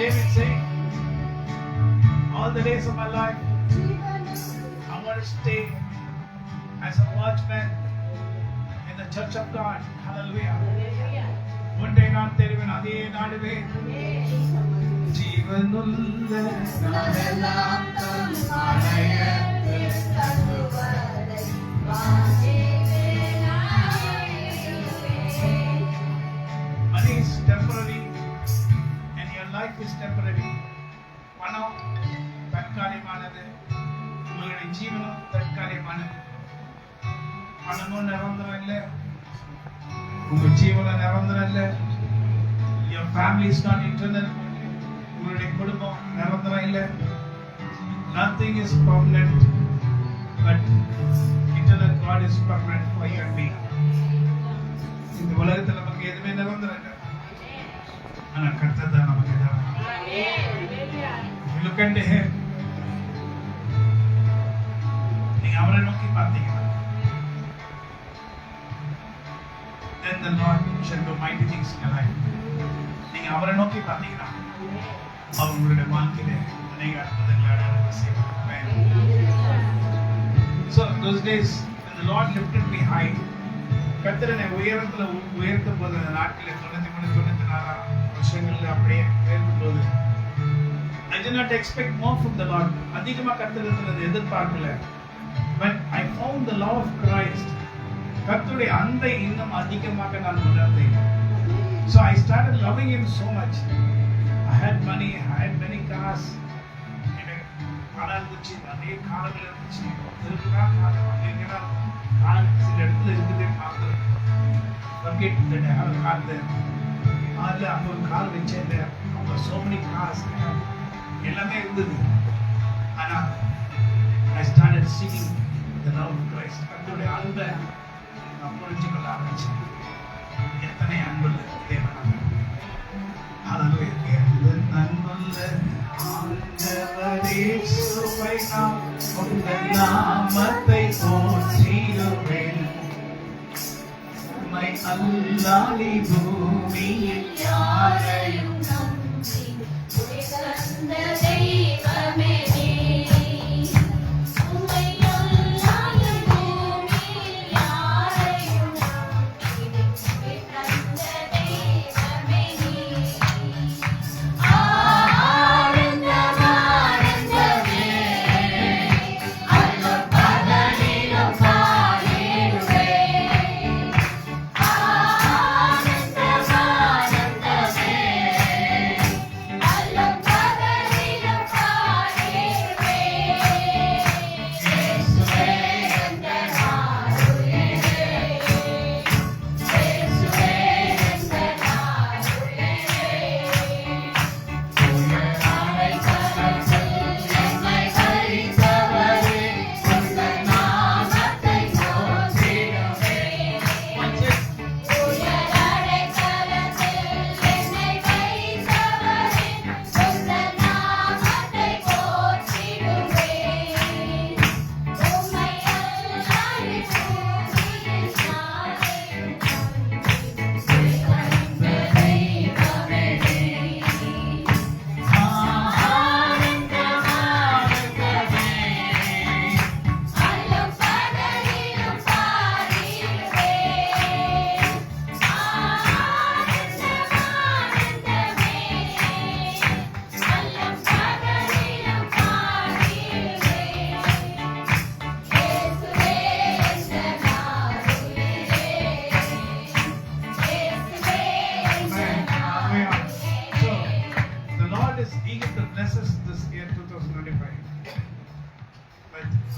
David saying, all the days of my life, I want to stay as a watchman in the church of God. Hallelujah. One day நான் தேடுவேன், அதே நாடுவேன். ஜீவனுள்ள நாளெல்லாம் தம் ஆலயத்தில் தங்குவதை வாஞ்சிப்பேன். Money is temporary. Life is temporary. பணம் தற்காலிகமானது, உங்களுடைய ஜீவனம் தற்காலிகமானது. பணமும் நிரந்தரம் இல்லை, உங்க ஜீவனம் நிரந்தரம் இல்லை. Your family is not eternal. உங்களுடைய குடும்பம் நிரந்தரம் இல்லை. Nothing is permanent, but eternal God is permanent for you and me. இந்த உலகத்தில் நமக்கு எதுவுமே நிரந்தரம் இல்லை. ஆனா கர்த்தர் தான் நமக்கு நிரந்தரம். You look at him. நீங்க அவரை நோக்கி பார்த்தீங்கன்னா, then the Lord shall do mighty things in your life. நீங்க அவரை நோக்கி பார்த்தீங்கன்னா அவர் உங்களுடைய வாழ்க்கையில அநேக அற்புதங்களை அடையாளம் செய்வார். So those days when the Lord lifted me high, கர்த்தர் என்னை உயர்த்தும் போது அந்த நாட்களில் 93-94 வருஷங்கள்ல அப்படியே உயர்த்தும் போது I did not expect more from the Lord. அதிகமா கர்த்தரிடத்தில் எதிர்பார்க்கல. But I found the love of Christ. கர்த்தருடைய அன்பை இன்னும் அதிகமாக நான் உணர்ந்தேன். So I started loving Him so much. I had money, I had many cars. எனக்கு பணம் இருந்துச்சு, நிறைய கார்கள் இருந்துச்சு. திருக்குறா காலம் அப்படிங்கிற கார் சில இடத்துல இருக்குது பார்த்து forget that I have a car there. அதில் அங்கே ஒரு கார் வச்சேன். அப்புறம் so many cars. எல்லாமே இருந்தது. ஆனால் I started seeking the love of Christ. அன்பை நான் புரிஞ்சுக்கொள்ள ஆரம்பிச்சேன். எத்தனை அன்புள்ள தேவனாக அன்புள்ள ஆண்டவரே சுவை நாம் உங்கள் நாமத்தை போற்றிடுவேன். உம்மை அல்லாதி பூமியில் யாரையும் நம்பி உயர்ந்த தெய்வமே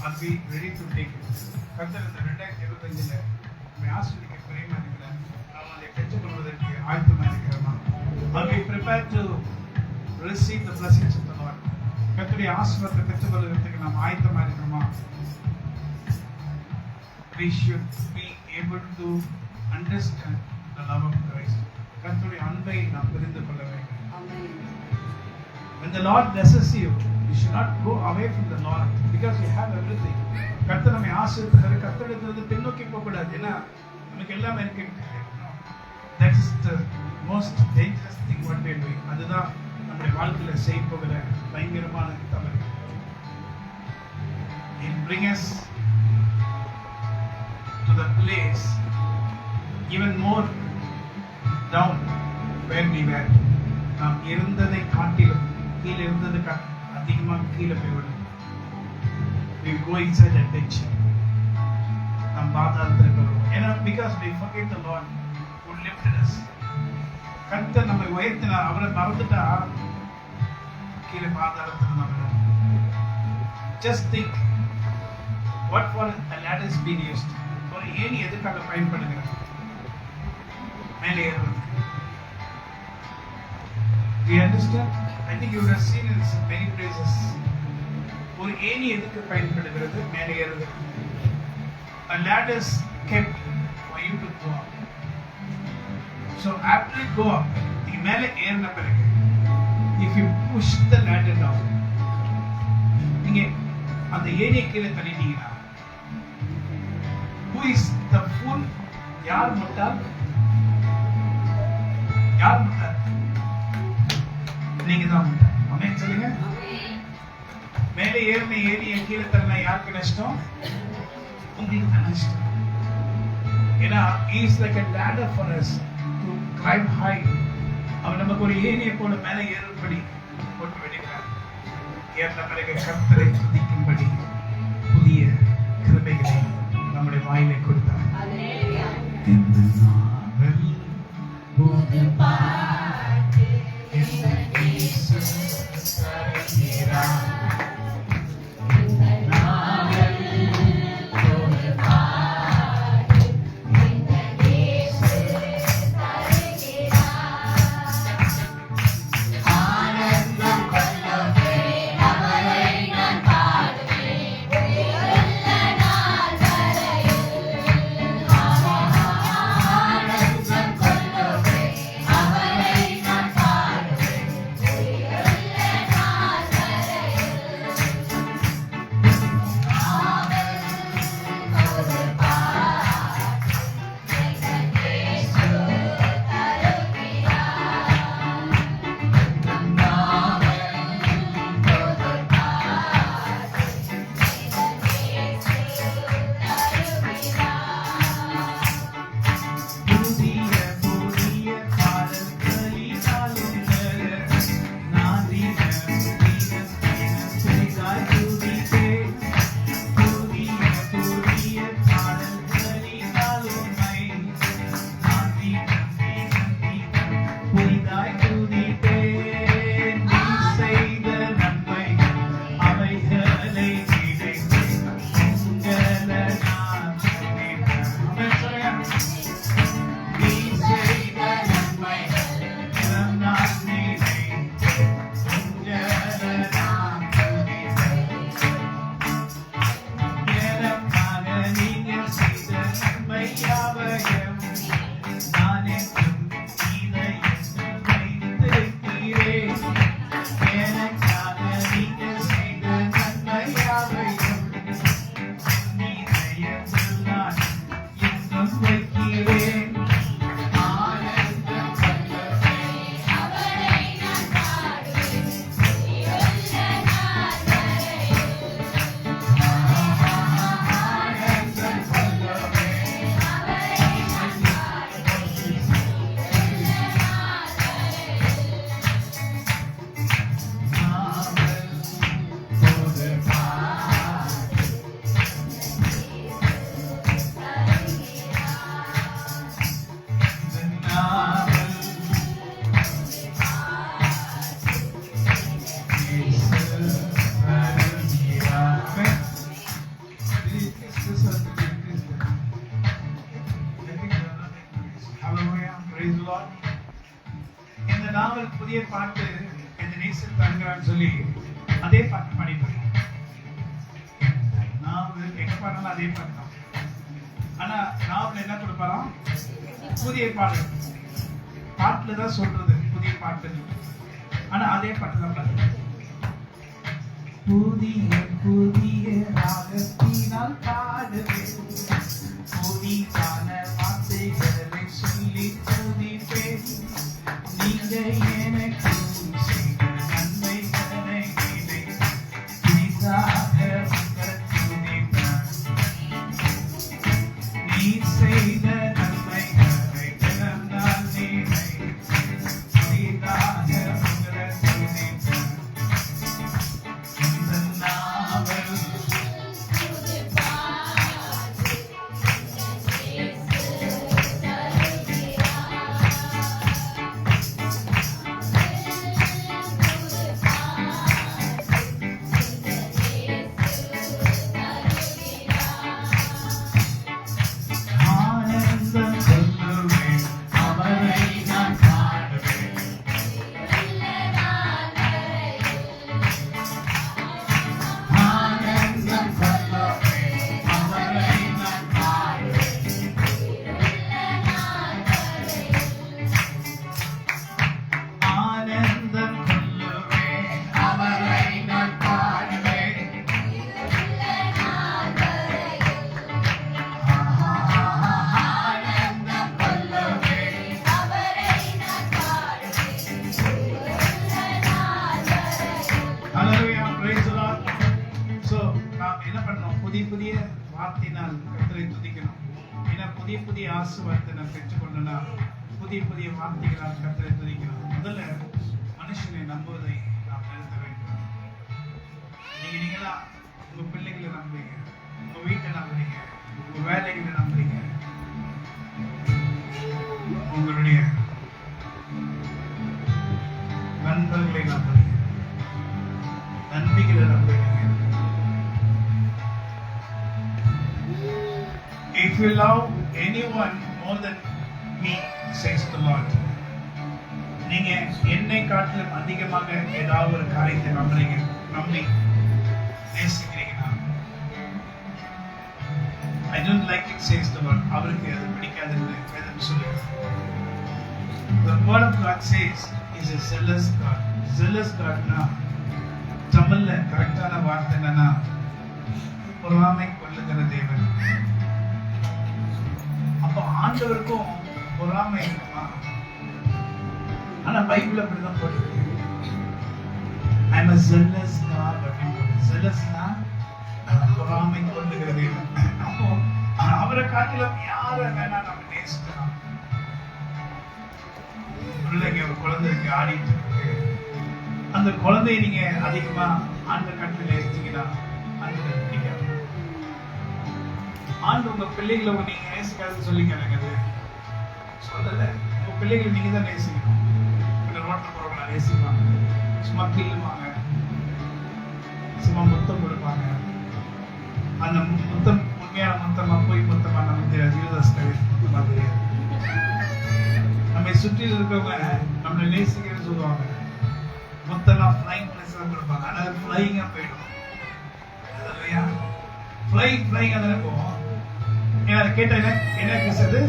Are we ready to take it? கர்த்தர் இந்த 2025 நம்மை ஆசீர்வதிக்க பிரியமா இருக்கிறார். நாம் அதை பெற்றுக்கொள்வதற்கு ஆயத்தமாக இருக்கிறோமா? Are we prepared to receive the blessings of the Lord? கர்த்தருடைய ஆசீர்வாதத்தை பெற்றுக்கொள்வதற்கு நாம் ஆயத்தமாக இருக்கிறோமா? We should be able to understand the love of Christ. கர்த்தருடைய அன்பை நாம் புரிந்து கொள்ள வேண்டும். When the Lord blesses you, you should not go away from the Lord because you have everything. கர்த்தர் நம்மை ஆசீர்வதிக்கிறார். கர்த்தரிடத்திலிருந்து பின்னோக்கி போக கூடாது. ஏன்னா நமக்கு எல்லாமே இருக்கு. That is the most dangerous thing what we are doing. அதுதான் நம்முடைய வாழ்க்கையில செய்ய போகிற பயங்கரமான தவறு. It bring us to the place even more down where we were. நாம் இருந்ததை காட்டிலும் கீழே இருந்தது அதிகமாக கீழே போய்விடும். We go inside that ditch. நாம் பாதாளத்தில் வருவோம். ஏன்னா because we forget the Lord who lifted us. கர்த்தர் நம்மை உயர்த்தினார். அவரை மறந்துட்டா கீழே பாதாளத்தில் நம்ம விடுவோம். Just think what for a ladder is being used. ஒரு ஏணி எதுக்காக பயன்படுகிறது? மேலே ஏறுவதற்கு. Do you understand? I think you would have seen in many places. ஒரு ஏணி எதுக்கு பயன்படுகிறது? மேலே ஏறுவதற்கு. A ladder is kept for you to go up. So after you go up, நீ மேலே ஏறின பிறகு, if you push the ladder down, நீங்க அந்த ஏணியை கீழே தள்ளிட்டீங்கன்னா, who is the fool? யார் முட்டாள்? யார் முட்டாள்? நீங்க தான் முட்டாள். ஆமென் சொல்லுங்க. மேலே ஏறின ஏணியை கீழே தள்ளினா யாருக்கு நஷ்டம்? உங்களுக்கு நஷ்டம். ஏன்னா he is like a ladder for us to climb high. அவன் நமக்கு ஒரு ஏணியை போல மேலே ஏறும்படி போட்டு விடுகிறார். ஏறின பிறகு கர்த்தரை துதிக்கும்படி புதிய கிருபைகளை நம்முடைய வாயிலை கொடுத்தார். இந்த நாவல் புது பாட்டு இயேசு தருகிறார். இந்த நாவல் புது பாட்டு இயேசு தருகிறார். ஆனந்தம் கொள்ளுவேன் அவரை நான் பாடுவேன். நாவல் புதிய பாட்டு இந்த நேசர் தருகிறான்னு சொல்லி அதே பாட்டு பாடிட்டு நாவல் எங்க பாடலாம் அதே பாட்டு தான். ஆனா நாவல் என்ன கொடுப்பாராம்? புதிய பாட்டு. பாட்டுல தான் சொல்றது புதிய பாட்டு. ஆனா அதே பாட்டு தான் பாட்டு. புதிய புதிய ராகத்தினால் பாடுவேன், புதிதான வார்த்தைகளை சொல்லி துதிப்பேன். நீங்க எனக்கு செய்த நன்மைகளை புதிதாக உங்கள் துதிப்பேன். நீ செய்த நன்மைகளை தினம் நான் நினை புதிதாக உங்களை துதிப்பேன். இந்த நாவல் ஆனந்தம் சொல்லுவேன், அவரை நான் பாடுவேன். ஆனந்தம் சொல்லுவேன், அவரை நான் பாடுவேன். ஆனந்தம் சொல்லுவேன், அவரை நான் பாடுவேன். ஆனந்தம் சொல்லுவேன். Hallelujah, praise the Lord. So, நாம் என்ன பண்ணணும்? புதிய புதிய வார்த்தையினால் கர்த்தரை துதிக்கணும். ஏன்னா புதிய புதிய ஆசீர்வாதத்தை நாம் பெற்றுக்கொள்ளணும்னா புதிய புதிய வார்த்தைகளால் கர்த்தரை துதிக்கணும். முதல்ல மனுஷனை நம்புவதை நாம் நிறுத்த வேண்டும். நீங்களா உங்க பிள்ளைகளை நம்புறீங்க, உங்க வீட்டை நம்புறீங்க, உங்க வேலைகளை நம்புறீங்க, உங்களுடைய நண்பர்களை நம்புறீங்க, நன்மைகளை நம்புறீங்க. If you love anyone more than me, says the Lord. நீங்க என்னை காட்டிலும் அதிகமாக ஏதாவது ஒரு காரியத்தை நம்பி நேசிக்கிறீங்கன்னா, I don't like it, says the Lord. அவருக்கு அது பிடிக்காதுன்னு வேதம் சொல்லுது. The word of God says is a zealous God. Zealous Godனா தமிழ்ல கரெக்டான வார்த்தை என்னன்னா பொறாமை கொள்ளுகிற தேவன். அப்ப ஆண்டவருக்கும் பொறாமை இருக்குமா? ஆனா பைபிள் அப்படிதான் போட்டிருக்கு. I'm a zealous God அப்படின்னு. zealousனா பொறாமை கொள்ளுகிற தேவன். அப்போ அவரை காட்டிலும் யாரை வேணா நம்ம நேசிக்கலாம். பிள்ளைங்க ஒரு குழந்தை இருக்கு, ஆடிட்டு இருக்கு. அந்த குழந்தைய நீங்க அதிகமா ஆண்டு கட்டில எடுத்தீங்கன்னா ஆண்டு பிடிக்காது. ஆண்டு உங்க பிள்ளைகளை நீங்க நேசிக்காதுன்னு சொல்லிக்கிறாங்க. அது சொல்லல. உங்க பிள்ளைகளை நீங்க தான் நேசிக்கணும். ரோட்டில் போறவங்கள நேசிப்பாங்க, சும்மா கிள்ளுவாங்க, சும்மா முத்தம் கொடுப்பாங்க. அந்த முத்தம் உண்மையான முத்தமா போய் முத்தமா நமக்கு தெரியாது. முத்தமா தெரியாது. நம்மை சுற்றி இருக்கவங்க நம்மளை நேசிக்கிறேன்னு சொல்லுவாங்க. முத்தெல்லாம் ஃப்ளைங் பிளேஸ் தான் கொடுப்பாங்க. ஆனால் அது ஃப்ளைங்கா போயிடும். ஃப்ளைங் தானே போவோம். ஏன்னா அதை கேட்ட என்ன கேஸ் அது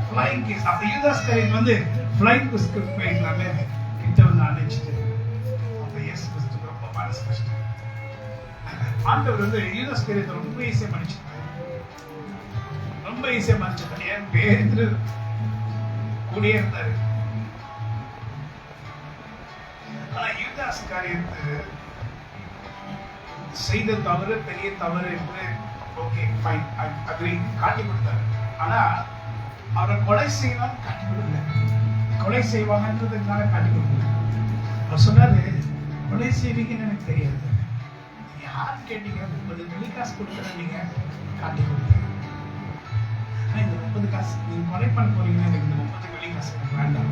ஃப்ளைங் கேஸ். அப்ப யூதாஸ்கரியன் வந்து ஃப்ளைங் கிஸ்க்கு போயிடலாமே கிட்ட வந்து அழைச்சிட்டு அப்ப இயேசு கிறிஸ்துக்கு ரொம்ப மனசு கஷ்டம். ஆண்டவர் வந்து யூதாஸ்கரியத்தை ரொம்ப ஈஸியா மன்னிச்சிட்டாரு. ரொம்ப ஈஸியா மன்னிச்சிட்டாரு. ஏன் பேரு கூடயே இருந்தாரு. ஆனா யூதாஸ்கரியத்து செய்த தவறு பெரிய தவறு என்று ஓகே ஃபைன் அக்ரி காட்டி கொடுத்தாரு. ஆனா அவரை கொலை செய்யலாம் காட்டி கொடுக்கல. கொலை செய்வாங்கன்றதுக்காக காட்டி கொடுக்கல. அவர் சொன்னாரு கொலை செய்வீங்கன்னு எனக்கு தெரியாது. யார் கேட்டீங்க? 30 வெள்ளிக்காசு கொடுக்குற நீங்க காட்டி கொடுத்தீங்க. இந்த 30 காசு நீங்க கொலை பண்ண போறீங்கன்னா எனக்கு இந்த 30 வெள்ளிக்காசு வேண்டாம்.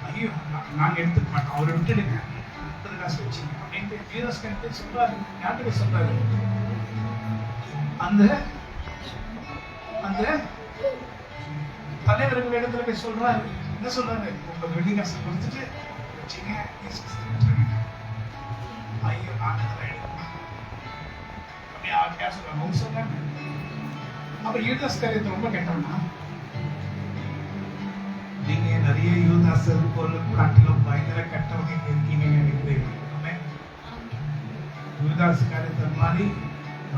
ஐயோ நாங்க எடுத்துக்க மாட்டோம், அவரை விட்டுடுங்க, 30 காசு வச்சுங்க அப்படின்ட்டு யூதாஸ்கரியத்தை சொல்றாரு. யார்கிட்ட சொல்றாரு? அந்த அந்த தலைவர்கள் இடத்துல போய் சொல்றாரு. என்ன சொல்றாரு? உங்க வெள்ளி காசை கொடுத்துட்டு வச்சுங்க, இயேசு கிறிஸ்து ஐயோ நான் இதெல்லாம் எடுக்கணும் அப்படியே ஆக்கியா சொல்றாங்க. அவங்க சொல்றாங்க. அப்ப யூதாஸ் காரியத்தை ரொம்ப கேட்டோம்னா, நீங்க நிறைய யூதாஸ் பொருள் காட்டிலும் பயங்கர கெட்டவங்க இருக்கீங்க நினைக்கிறீங்க. யூதாஸ் காரியத்தை மாதிரி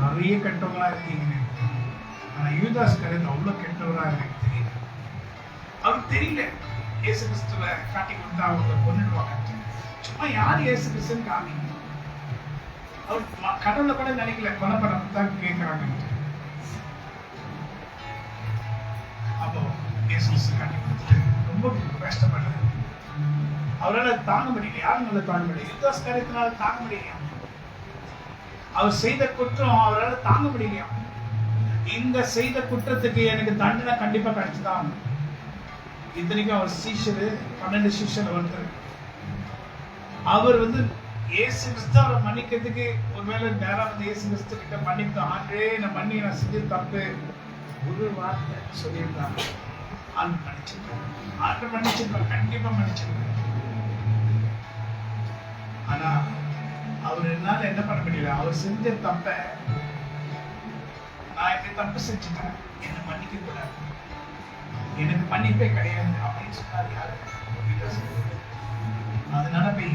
நிறைய கெட்டவங்களா இருக்கீங்க. ஆனா யூதாஸ் காரியத்தை அவ்வளவு கெட்டவரா எனக்கு தெரியல. அவருக்கு தெரியல இயேசு கிறிஸ்துவை காட்டி கொடுத்தா அவங்க கொண்டுடுவாங்க. சும்மா யார் இயேசு கிறிஸ்துன்னு காமிங்க. அவர் கடவுளை கூட நினைக்கல, கொலைப்படம் தான் கேட்கிறாங்க. அப்போ இயேசு கிறிஸ்து காட்டி கொடுத்துட்டு ரொம்ப கஷ்டப்படுறாரு. அவரால் தாங்க முடியல. யாருனால தாங்க முடியல? யூதாஸ் காரியத்தினால தாங்க முடியலையா? அவர் செய்த குற்றம் அவரால் தாங்க முடியலையா? இந்த செய்த குற்றத்துக்கு எனக்கு தண்டனை கண்டிப்பா கிடைச்சுதான். இத்தனைக்கும் அவர் சீஷரு, 12 சீஷர் ஒருத்தர். அவர் இயேசு கிறிஸ்து அவரை மன்னிக்கிறதுக்கு ஒருவேளை நேரம் இயேசு கிறிஸ்து கிட்ட மன்னிப்போம். ஆண்டே நான் செஞ்ச தப்பு ஒரு வார்த்தை சொல்லியிருந்தாங்க, ஆண்டு மன்னிச்சிருப்பார், கண்டிப்பா மன்னிச்சிருப்பார். ஆனா அவர் என்னால என்ன பண்ண முடியல? அவர் செஞ்ச தப்ப நான் இப்படி தப்பு செஞ்சுட்டேன், என்ன மன்னிக்க கூடாது, எனக்கு மன்னிப்பே கிடையாது அப்படின்னு சொன்னார். யாரு? அதனால போய்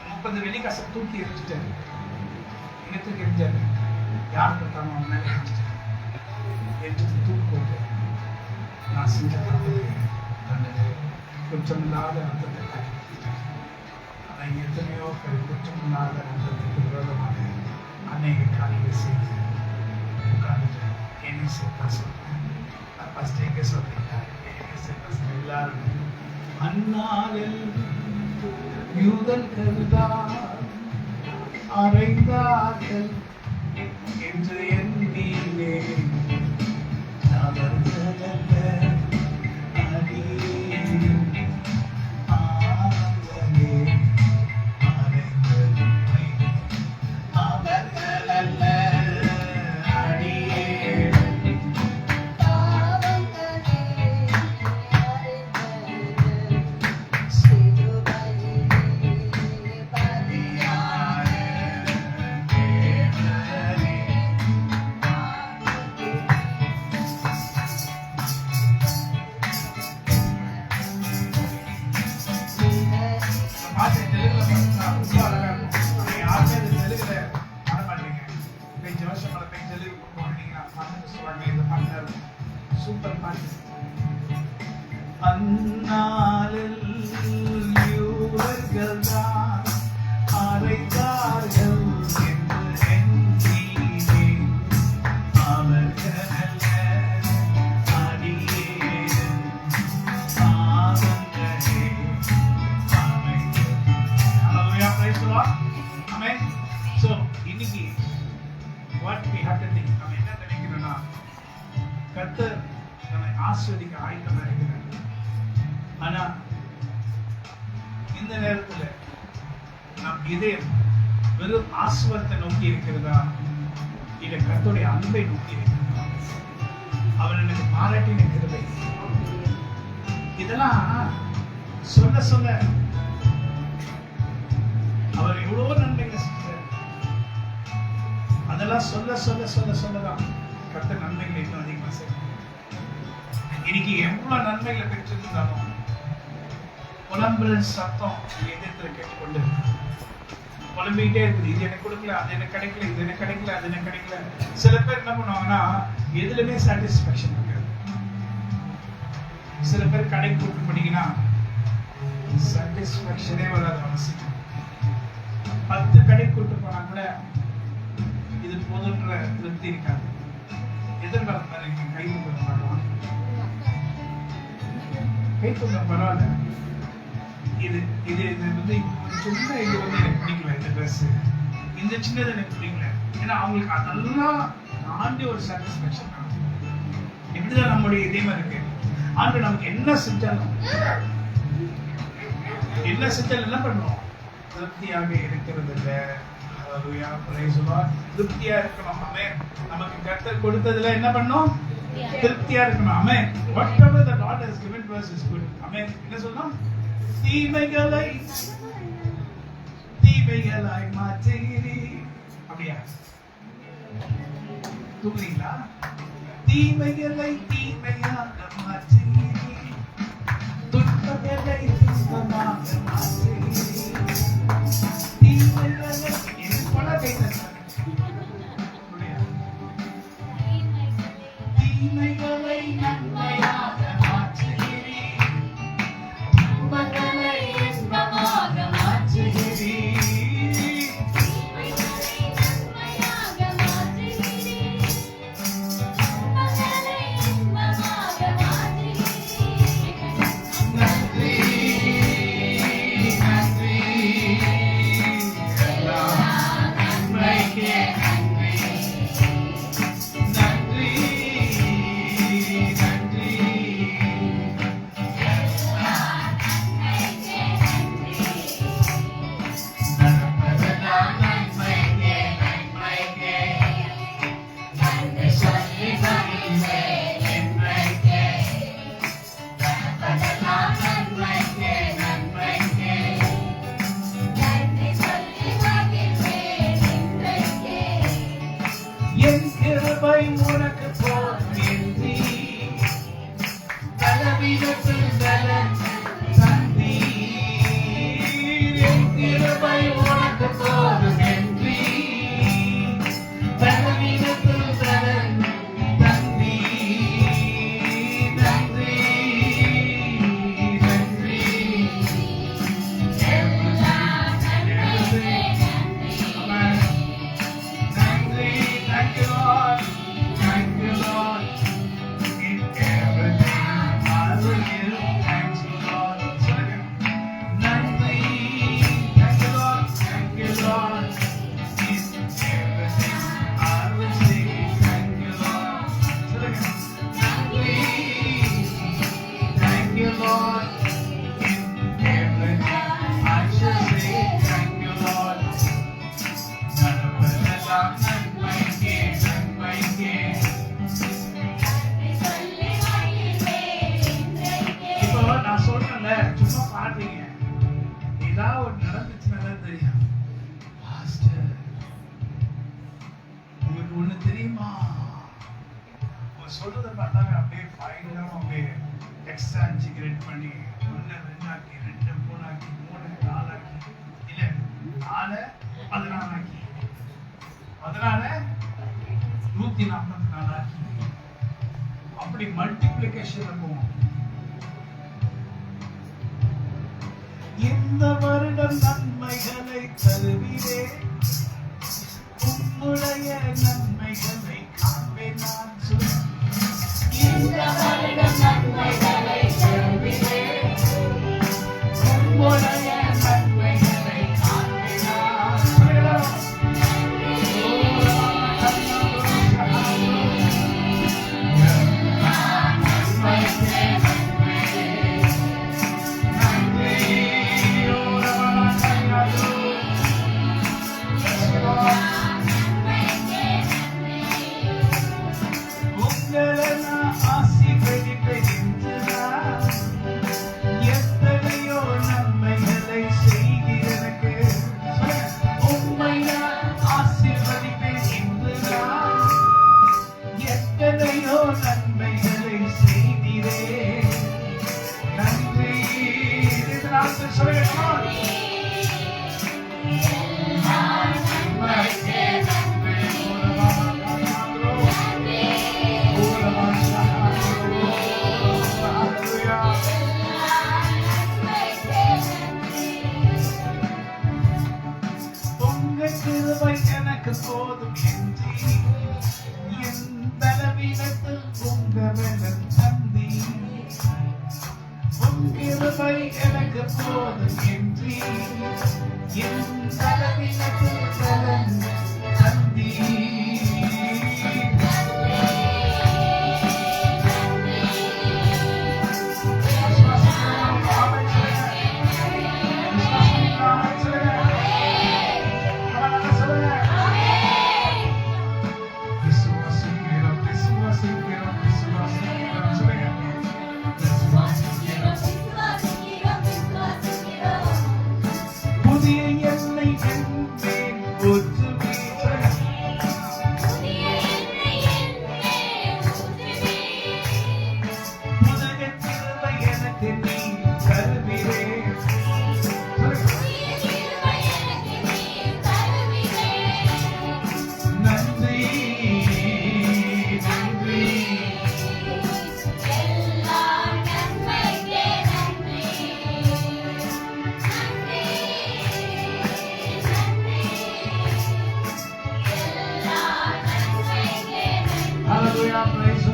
30 வெள்ளி காசை தூக்கி எரிஞ்சிட்டாரு. தூக்கி எரிஞ்சாரு. யார் கொடுத்தாங்க அவங்க மேலே எரிஞ்சது தூக்கி போட்டு நான் செஞ்ச தப்பு கொஞ்சம் இல்லாத ரத்தத்தை காட்டிட்டேன். ஆனால் எத்தனையோ பேர் குற்றம் இல்லாத ரத்தத்துக்கு விரோதமாக அநேக காரியங்கள் செய்து உட்கார்ந்துட்டு என்னை சேர்த்தா சொல்றேன். நான் ஃபர்ஸ்ட் எங்கே சொல்றீங்க? என்னை சேர்த்தா எல்லாரும் அந்நாளில் யூதர்கள் அறைந்தார்கள் என்று எண்ணினே சூப்பர் பாட்டு. அந்நாளில் யூதர்கள் தான் அறைந்தார்கள் என்று எண்ணினே அவர்கள் அடியேன் பாவங்களே அமைந்தது. Hallelujah, praise the Lord. Amen. So இன்னைக்கு what we have to think. நம்ம என்ன நினைக்கிறோம்னா, கர்த்தர் நம்மை ஆசீர்வதிக்க ஆயத்தமா இருக்கிறார். ஆனா இந்த நேரத்துல நம் இதயம் வெறும் ஆசீர்வாதத்தை நோக்கி இருக்கிறதா, இல்ல கர்த்தருடைய அன்பை நோக்கி இருக்கிறதா? அவர் எனக்கு பாராட்டின கிருபை, இதெல்லாம் சொல்ல சொல்ல அவர் எவ்வளவு நன்மைகளை செஞ்சார். அதெல்லாம் சொல்ல சொல்ல சொல்ல சொல்லதான் கர்த்தர் நன்மைகளை இன்னும் அதிகமா செய்யும். இன்னைக்கு எவ்வளவு நன்மைகளை பெற்றிருந்தாலும் புலம்புற சத்தம் எதிர்த்து கேட்டுக்கொண்டு புலம்பிக்கிட்டே இருக்குது. இது எனக்கு கொடுக்கல, அது எனக்கு கிடைக்கல, இது எனக்கு கிடைக்கல, அது எனக்கு கிடைக்கல. சில பேர் என்ன பண்ணுவாங்கன்னா எதுலுமே சாட்டிஸ்பேக்ஷன் இருக்காது. சில பேர் கடைக்கு கூட்டு போனீங்கன்னா சாட்டிஸ்பேக்ஷனே வராது. அவசியம் 10 கடைக்கு கூட்டு போனா கூட இது போதுன்ற திருப்தி இருக்காது. எதிர்பார்த்து கை தூக்கம் பரவாயில்ல, கை தூக்கம் பரவாயில்ல. இது இது இது சும்மா இது எனக்கு பிடிக்கல, இந்த ட்ரெஸ், இந்த சின்னது எனக்கு பிடிக்கல. ஏன்னா அவங்களுக்கு அதெல்லாம் தாண்டி ஒரு சாட்டிஸ்பேக்ஷன். இப்படிதான் நம்மளுடைய இதயமா இருக்கு. ஆண்டு நமக்கு என்ன செஞ்சாலும் என்ன பண்ணுவோம்? திருப்தியாக இருக்கிறது இல்லை. திருப்தியா இருக்கணும். நமக்கு கர்த்தர் கொடுத்ததுல என்ன பண்ணோம்? திருப்தியா இருக்கணும். ஆமென். whatever the Lord has given to us is good. ஆமென். என்ன சொல்லணும்? தீமைகளை தீமைகளாய் மாற்றுகிறீர். அப்படியா? தூங்குறீங்களா? தீமைகளை தீமையாக மாற்றுகிறீர், துன்பங்களை துன்பமாக மாற்றுகிறீர். தீமைகளை இது போல கேட்கிறேன். தீமைகளை நன்மையாக மாற்றுகிறீர், துன்பங்களை இன்பமாக மாற்றுகிறீர். உனக்கு போதும் என்று பலவீனத்தில் பலன் தந்தீர். என் கிருபை உனக்கு போதும் என்று பலவீனத்தில் பலன் தந்தீர். நன்றி நன்றி நன்றி. Thank you, Lord. Thank you, Lord. In everything I will give thanks to Lord. Nandri. Thank you, Lord. Thank you, Lord. In everything I will say thank you, Lord. Nandri. Thank you, Lord. In everything I shall say thank you, Lord. நடப்பதெல்லாம் நன்மைக்கே நன்மைக்கே. இப்போ நான் சொல்றேன்ல, சும்மா பாடுறீங்க, ஏதாவது ஒரு நடந்துச்சுன்னா தெரியும். பாஸ்டர் உங்களுக்கு ஒண்ணு தெரியுமா? சொல்றதை பார்த்தாங்க அப்படியே பயங்கரமா அப்படியே எக்ஸாஜிகரேட் பண்ணி 1 2 ஆக்கி 2 3 ஆக்கி 3 4 ஆக்கி இல்ல 4 14 ஆக்கி 144 ஆக்கி அப்படி மல்டிப்ளிகேஷன்ல போவோம். இந்த வருடம் நன்மைகளை தருவீரே, உம்முடைய நன்மைகளை காண்பேன் நான் சொல்ல. இந்த வருடம் நன்மைகளை தருவீரே, உம்முடைய நன்மைகளை காண்பேன் நான் சொல்ல. எனக்கு போதும் என்று என் பலவீனத்தில் உங்க வெள்ளம் தந்தி. உங்கிருபை எனக்கு போதும் என்று என் பலவீனத்தில் பலன் தந்தி. விசுவாசிக்கிறோம் விசுவாசிக்கிறோம் விசுவாசிக்கிறோம்.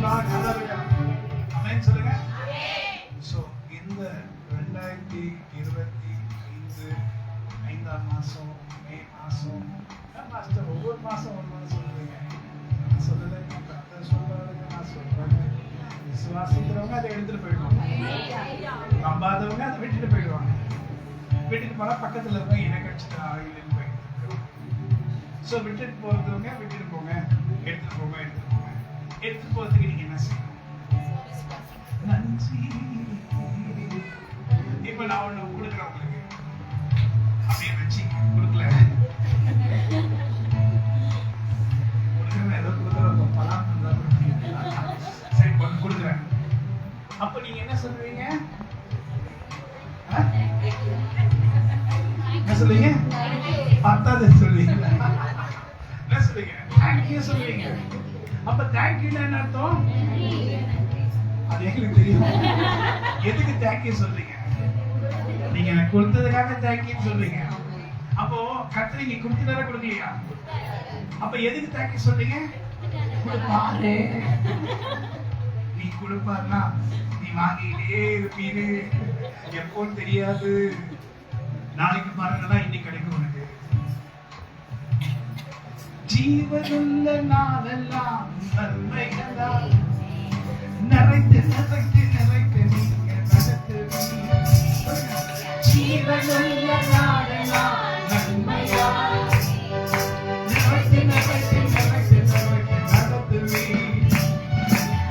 Lord. Hallelujah. Amen சொல்லுங்க. So இந்த 2025 ஐந்தாம் மாசம் மே மாசம் மாஸ்டர் ஒவ்வொரு மாசம் ஒரு மாதம் சொல்லுவீங்க. நான் சொல்லலை, கர்த்தர் சொல்றாருங்க, நான் சொல்றேன். விசுவாசிக்கிறவங்க அதை எடுத்துட்டு போயிடுவாங்க, நம்பாதவங்க அதை விட்டுட்டு போயிடுவாங்க. விட்டுட்டு போனா பக்கத்துல இருக்கவங்க எனக்கு அடிச்சுட்டு இல்லைன்னு போயிட்டு. ஸோ விட்டுட்டு போறவங்க விட்டுட்டு போங்க, எடுத்துட்டு போங்க, எடுத்துட்டு போங்க. எடுத்துட்டு போறதுக்கு நீங்க என்ன செய்யணும்? நன்றி. இப்ப நான் ஒண்ணு கொடுக்குறேன் உங்களுக்கு, அப்படியே வச்சு கொடுக்கல கொடுக்குறேன், ஏதோ கொடுக்குறோம் பலாம் சரி ஒன்று கொடுக்குறேன். அப்ப நீங்க என்ன சொல்லுவீங்க? என்ன சொல்லுவீங்க? பத்தாவது சொல்லுவீங்க. என்ன சொல்லுவீங்க? தேங்க்யூ சொல்லுவீங்க. அப்ப தேங்க்யூன்னு என்ன அர்த்தம்? அது எங்களுக்கு தெரியும். எதுக்கு தேங்க்யூ சொல்றீங்க? நீங்க எனக்கு கொடுத்ததுக்காக தேங்க்யூ சொல்றீங்க. அப்போ கர்த்தர் நீங்க கொடுத்ததால கொடுக்கலையா? அப்ப எதுக்கு தேங்க்யூ சொல்றீங்க? கொடுப்பாரு. நீ கொடுப்பாருனா நீ வாங்கிட்டே இருப்பீரு, எப்போ தெரியாது. நாளைக்கு பாருங்கதான் இன்னைக்கு கிடைக்கும் உனக்கு. ஜீவனுள்ள நாளெல்லாம் நன்மைகளால் நிறைந்து நிறைந்து நிறைந்து நீங்க நடத்துவீங்க. ஜீவனுள்ள நாளெல்லாம் நன்மைகளால் நிறைந்து நிறைந்து நிறைந்து நிறைந்து நடத்துவீங்க. நன்றி.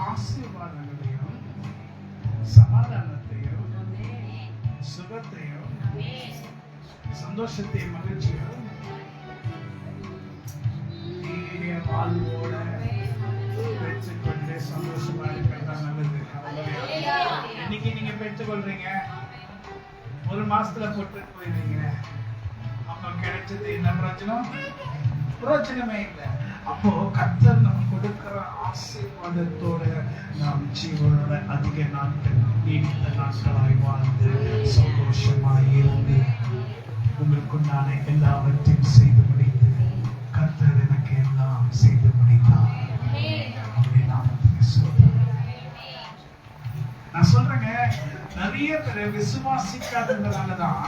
ஆசீர்வாதங்களையும் சமாதானத்தையும் சுகத்தையும் சந்தோஷத்தையும் மகிழ்ச்சியும் நீடிய வாழ்வோட பெற்றுக்கொண்டு சந்தோஷமா இருக்கிறதா நல்லது. இன்னைக்கு நீங்க பெற்றுக்கொள்றீங்க, ஒரு மாசத்துல போட்டு போயிருந்தீங்க, அப்ப கிடைச்சது என்ன பிரயோஜனம்? பிரயோஜனமே இல்லை. அப்போ கர்த்தர் நம்ம கொடுக்கிற ஆசீர்வாதத்தோட நாம் ஜீவனோட அதிக நாட்கள் நீடித்த நாட்களாய் வாழ்ந்து சந்தோஷமாய் இருந்து உங்களுக்குண்டான எல்லாவற்றையும் செய்து முடித்து கர்த்தர் எனக்கு எல்லாம் செய்து முடித்தார். நான் சொல்றேங்க, நிறைய பேர் விசுவாசிக்காததுனாலதான்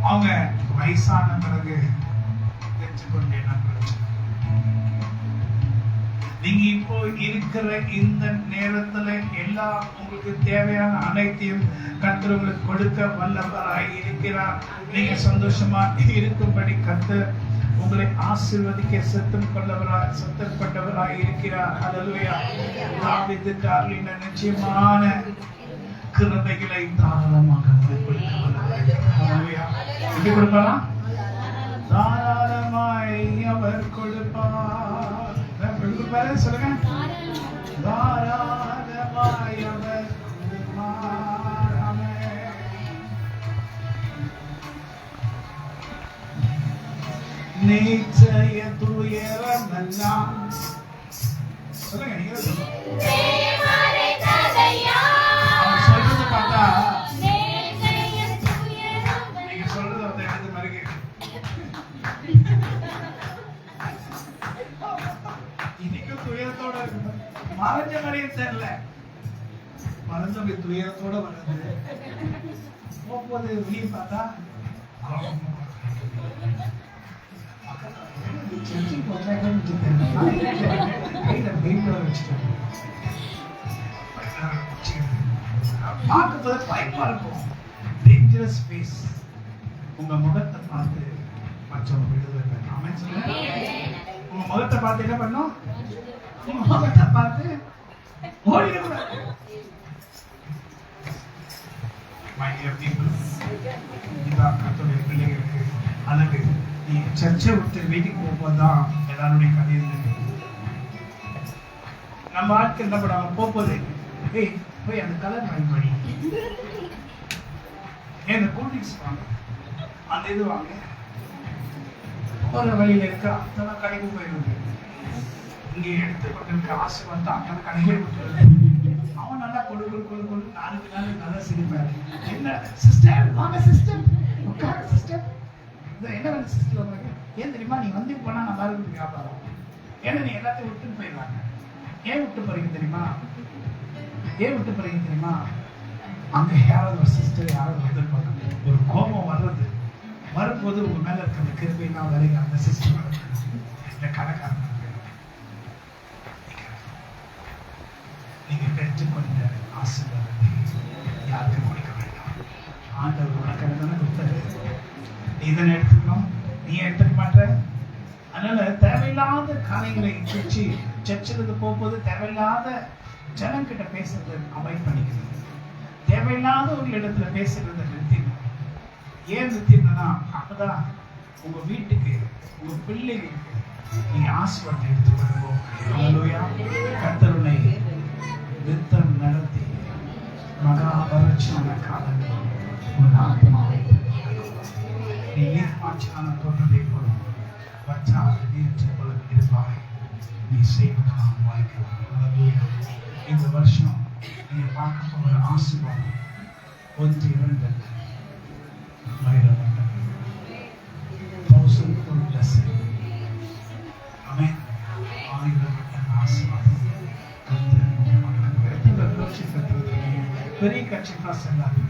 அவங்க வயசான பிறகு நீங்க இப்போ இருக்கிற இந்த நேரத்துல எல்லாம் உங்களுக்கு தேவையான அனைத்தையும் கர்த்தர் உங்களுக்கு கொடுக்க வல்லவராய் இருக்கிறார். நீங்க சந்தோஷமா இருக்கும்படி கர்த்தர் உங்களை ஆசீர்வதிக்க சத்தப்பட்டவராய் இருக்கிறார். ஹல்லேலூயா. தாவீதுக்கு அருளின நிச்சயமான கிருபைகளை தாராளமாக கொடுக்க வல்லவராய். ஹல்லேலூயா. எப்படி கொடுப்பாரா? தாராளமாய் அவர் கொடுப்பார். சொல்லுங்க, தாராளமாய் அவர் கொடுப்பார். நிச்சய துயரமெல்லாம் சொல்லுங்க, நீங்க சொல்லுங்க. சொல்றது பார்த்தா நீங்க சொல்றது வந்து எடுத்து மறுக்கு. இன்னைக்கு துயரத்தோட இருக்கு, மறைஞ்ச மாதிரியே தெரியல. மறைஞ்சவங்க துயரத்தோட வருது, போகும்போது வெளியே பார்த்தா பார்க்கும்போது பயமா இருக்கும். Dangerous face. உங்க முகத்தை பார்த்து மற்றவங்க விடுதலை. ஆமென் சொல்லுங்க. உங்க முகத்தை பார்த்து என்ன பண்ணும்? உங்க முகத்தை பார்த்து ஓடிடக்கூடாது. My dear people, இதான் கர்த்தருடைய பிள்ளைகளுக்கு அழகு. நீ சர்ச்சை விட்டு வீட்டுக்கு போகும்போதுதான் எல்லாருடைய கதையில் நம்ம ஆட்கள் என்ன பண்ணுவாங்க, போகுது ஏய் போய் அந்த கலர் வாங்கி படி, இந்த கூல்ட்ரிங்க்ஸ் வாங்க, அந்த இது வாங்க. போகிற வழியில் இருக்க அத்தனை கடைக்கு போயிடுது. இங்கே எடுத்துக்கொண்டு இருக்க ஆசை வந்து அத்தனை கடைக்கே விட்டுருது. அவன் நல்லா கொடு கொடு கொடு கொடு 4 நாள் நல்லா சிரிப்பாரு. என்ன சிஸ்டர் வாங்க சிஸ்டர் உட்காரு சிஸ்டர், என்ன வேணும் சிஸ்டர் உங்களுக்கு? ஏன் தெரியுமா, நீ வந்து போனால் நல்லா இருக்குது வியாபாரம். ஏன்னா நீ எல்லாத்தையும் விட்டுட்டு போயிடுவாங்க. ஏன் விட்டு போறீங்க தெரியுமா? ஏன் விட்டு போறீங்க தெரியுமா? அங்க யாராவது ஒரு சிஸ்டர் யாராவது வந்துருப்பாங்க, ஒரு கோபம் வர்றது வரும்போது உங்க மேல இருக்க அந்த கிருபையெல்லாம் வரைங்க. அந்த சிஸ்டம் இந்த கடைக்காரன் நீங்க பெற்றுக்கொண்ட ஆசீர்வாதத்தை யாருக்கும் கொடுக்க வேண்டாம். ஆண்டவர் உனக்கு தானே கொடுத்தாரு, நீ தானே எடுத்துக்கணும். நீ எடுத்துக்க மாட்ட. அதனால தேவையில்லாத காரியங்களை வச்சு சர்ச்சிலுக்கு போகும்போது தேவையில்லாத ஜனங்கிட்ட பேசுறது அவாய்ட் பண்ணிக்கணும். தேவையில்லாத ஒரு இடத்துல பேசுறதை நிறுத்திடணும். ஏன் நிறுத்திடணும்னா அப்பதான் உங்க வீட்டுக்கு உங்க பிள்ளைகளுக்கு நீங்க ஆசீர்வாதம் எடுத்து வருவோம். கர்த்தருனை வித்தம் நடத்தி மகா வறட்சியான காலங்கள் உன் ஆத்மாவை நீ நீர்மாட்சியான தோற்றத்தை போலும் வற்றாத நீர்ச்சி போல இருப்பாய். நீ செய்வதெல்லாம் வாய்க்கலாம். இந்த வருஷம் நீங்க பார்க்க போகிற ஆசீர்வாதம் 1, 2 பெரிய கட்சிஃபா செல்லாது.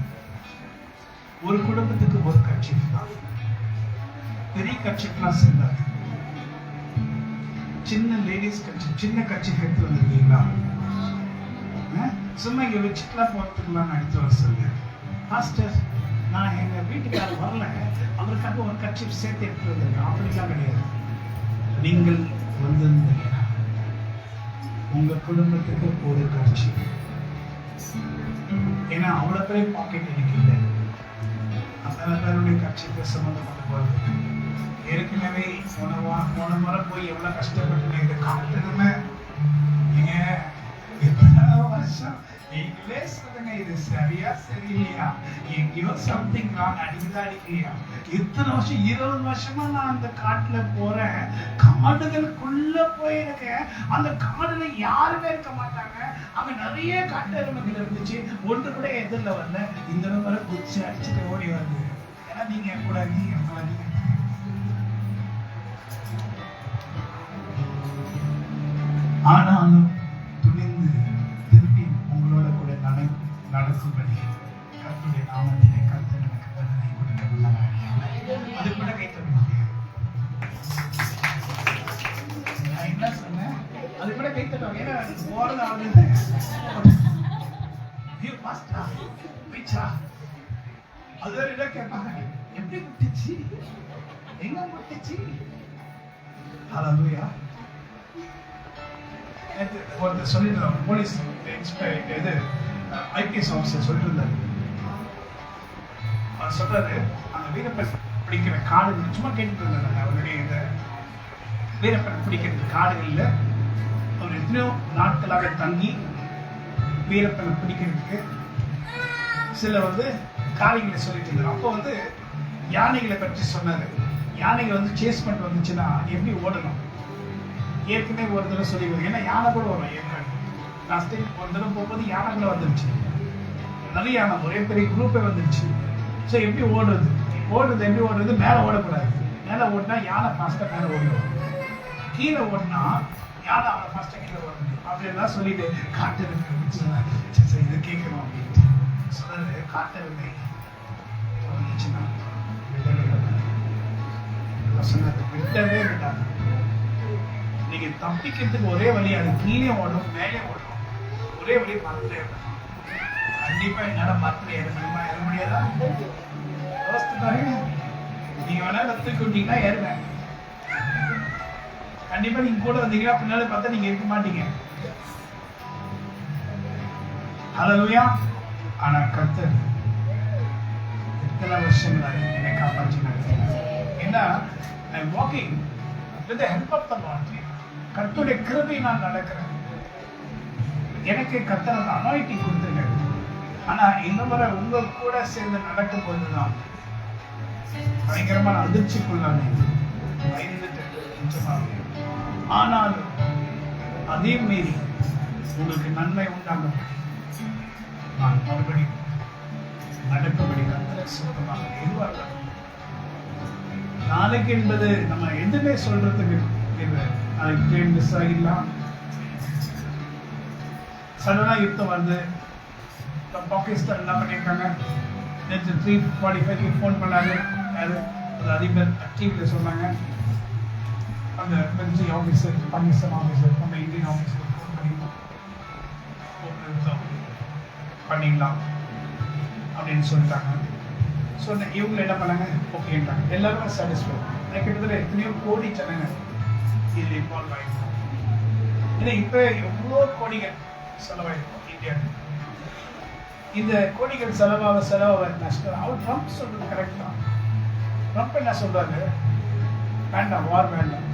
ஒரு குடும்பத்துக்கு ஒரு கட்சிஃபா, பெரிய கட்சிஃபா செல்லாது. சின்ன லேடிஸ் கட்சி, சின்ன கட்சி எடுத்து வந்திருக்கீங்களா? சும்மா இங்க வச்சுக்கலாம் போறதுக்குலாம் எடுத்து வர சொல்லு. மாஸ்டர் நான் எங்க வீட்டுக்காரர் வரல, அவருக்காக ஒரு கட்சி சேர்த்து எடுத்து வந்திருக்கேன். அப்படிலாம் கிடையாது. நீங்கள் வந்திருந்தீங்கன்னா உங்க குடும்பத்துக்கு ஒரு கட்சி. ஏன்னா அவ்வளவு பேரை பாக்கெட் எனக்கு இல்லை. அத்தனை பேருடைய கட்சிக்கு சம்மந்தப்பட்ட போறது ஏற்கனவே போன முறை போய் எவ்வளவு கஷ்டப்பட்டு இதை காட்டுமே. நீங்க எத்தனை வருஷம் நீங்களே சொல்லுங்க, இது சரியா சரியில்லையா, எங்கேயோ சம்திங் ராங் அடிக்குதா அடிக்கலையா? இத்தனை வருஷம் 20 வருஷமா நான் அந்த காட்டுல போறேன், காடுகளுக்குள்ள போயிருக்கேன். அந்த காடுல யாருமே இருக்க மாட்டாங்க. அங்க நிறைய காட்டு எருமைகள் இருந்துச்சு, ஒன்று கூட எதிரில் வரல. இந்த வர குச்சி அடிச்சுட்டு ஓடி வருது. ஏன்னா நீங்க கூட நீங்க ஆனாலும் துணிந்து திருப்பி உங்களோட கூட நடக்கும்படி கர்த்தருடைய நாமத்திலே கர்த்தர் எனக்கு பலனை கொடுக்க உள்ளவர். அது கூட கை தட்டுவாங்க. நான் என்ன சொன்னேன், அது கூட கை தட்டுவாங்க. ஏன்னா போறது ஆளுங்க அது வேற கேட்பாங்க, எப்படி முட்டிச்சு, எங்க முட்டிச்சு. ஹல்லேலூயா. ஒருத்தர் சொல்லிட்டு போலீஸ் இது ஐபிஎஸ் ஆஃபீஸர் சொல்லிட்டு இருந்தாரு. அவர் சொல்றாரு, அந்த வீரப்பன் பிடிக்கிற காடுகள் சும்மா கேட்டுட்டு இருந்தாங்க. அவருடைய இந்த வீரப்பன் பிடிக்கிற காடுகளில் அவர் எத்தனையோ நாட்களாக தங்கி வீரப்பனை பிடிக்கிறதுக்கு சில காரியங்களை சொல்லிட்டு இருந்தாரு. அப்போ யானைகளை பற்றி சொன்னாரு. யானைகள் சேஸ் பண்ணிட்டு வந்துச்சுன்னா எப்படி ஓடணும் ஏற்கனவே ஒரு தடவை சொல்லி, ஏன்னா யானை கூட வரும். ஏற்கனவே லாஸ்ட் டைம் ஒரு தடவை போகும்போது யானை கூட வந்துருச்சு, நிறைய யானை ஒரே பெரிய குரூப்பே வந்துருச்சு. ஸோ எப்படி ஓடுறது எப்படி ஓடுறது? மேலே ஓடக்கூடாது. மேலே ஓடினா யானை ஃபாஸ்ட்டாக மேலே ஓடிடும். கீழே ஓடினா யானை அவனை ஃபாஸ்ட்டாக கீழே ஓட முடியும். அப்படின்லாம் சொல்லிட்டு காட்டெருமை இது கேட்கணும் அப்படின்ட்டு சொன்னது. காட்டெருமை வந்துச்சுன்னா சொன்னது விட்டவே விட்டாங்க. நீங்க தப்பிக்கிறதுக்கு ஒரே வழி, அது கீழே ஓடும் மேலே ஓடும். ஒரே வழி மரத்துல ஏறணும். கண்டிப்பா என்னால மரத்துல ஏற முடியுமா? ஏற முடியாதா? நீங்க வேணா தூக்கி விட்டீங்கன்னா ஏறுவேன். கண்டிப்பா நீங்க கூட வந்தீங்கன்னா பின்னால பார்த்தா நீங்க இருக்க மாட்டீங்க. ஹல்லேலூயா. ஆனா கர்த்தர் எத்தனை வருஷங்களாக என்னை காப்பாற்றி நடத்தினார். ஏன்னா I am walking with the help of the Lord. கர்த்தருடைய கிருபை நான் நடக்கிறேன். எனக்கு கர்த்தர் அந்த அனாயிட்டிங் கொடுத்துருக்காரு. ஆனா இந்த முறை உங்க கூட சேர்ந்து நடக்கும் போதுதான் பயங்கரமான அதிர்ச்சிக்குள்ளானே, பயந்துட்டு நிச்சயமாக. ஆனாலும் அதே மீறி உங்களுக்கு நன்மை உண்டாகும் நான் மறுபடியும் நடக்கும்படி கர்த்தரை சுத்தமாக எதுவாக நாளைக்கு என்பது நம்ம எதுவுமே சொல்றதுக்கு இல்லை. நாளைக்கு ட்ரெயின் மிஸ் ஆகிடலாம், சடனா யுத்தம் வருது. பாகிஸ்தான் என்ன பண்ணியிருக்காங்க, நேற்று 3:45 ஃபோன் பண்ணாரு யாரு ஒரு அதிபர் டிவியில் சொன்னாங்க. அந்த மிலிட்ரி ஆஃபீஸர், பாகிஸ்தான் ஆஃபீஸர், நம்ம இந்தியன் ஆஃபீஸர் ஃபோன் பண்ணிடலாம் அப்படின்னு சொல்லிட்டாங்க. சொன்ன இவங்க என்ன பண்ணாங்க, ஓகேன்ட்டாங்க. எல்லாருமே சாட்டிஸ்ஃபை. கிட்டத்தட்ட எத்தனையோ கோடி ஜனங்க இதில் இன்வால்வ் ஆகிருக்கும். ஏன்னா இப்போ எவ்வளோ கோடிகள் செலவாயிருக்கும் இந்தியாவுக்கு. இந்த கோடிகள் செலவாக நஷ்டம். அவர் ட்ரம்ப் சொல்றது கரெக்ட் தான். ட்ரம்ப் என்ன சொல்றாரு, வேண்டாம் வார் வேண்டாம்.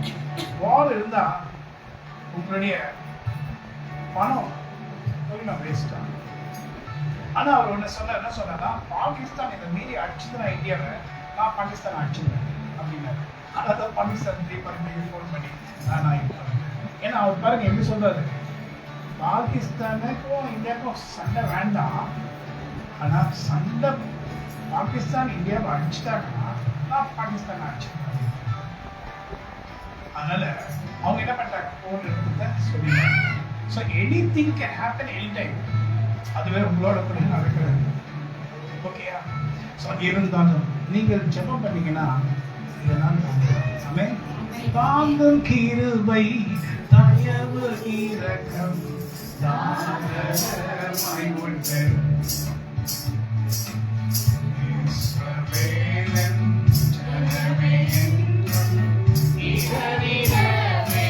வார் இருந்தா உங்களுடைய பணம் வேஸ்டா. ஆனா அவர் ஒண்ணு என்ன சொன்னா, பாகிஸ்தான் இதை மீறி அடிச்சுதுனா இந்தியாவை, நான் பாகிஸ்தான் அடிச்சுடுவேன் அப்படின்னாரு. அதான் பாகிஸ்தான் 3:45 ஃபோன் பண்ணி நான் ஏன்னா அவர் பாருங்க எப்படி சொல்றாரு, பாகிஸ்தானுக்கும் இந்தியாவுக்கும் சண்டை வேண்டாம், ஆனா சண்டை பாகிஸ்தான் இந்தியாவை அடிச்சுட்டாங்கன்னா நான் பாகிஸ்தான் அடிச்சுட்டேன். அதனால அவங்க என்ன பண்ணிட்டாங்க, போன் எடுத்து சொல்லிட்டாங்க. So anything can happen any time. அதுவே உங்களோட கூட நடக்கிறது. ஓகேயா? ஸோ இருந்தாலும் நீங்கள் ஜெபம் பண்ணீங்கன்னா இதெல்லாம் தாங்கும் கிருபை தயவு இரக்கம் தாராளமாய் உண்டு. இஸ்ரவேலின் ஜனமே என்றும் இடறிடவே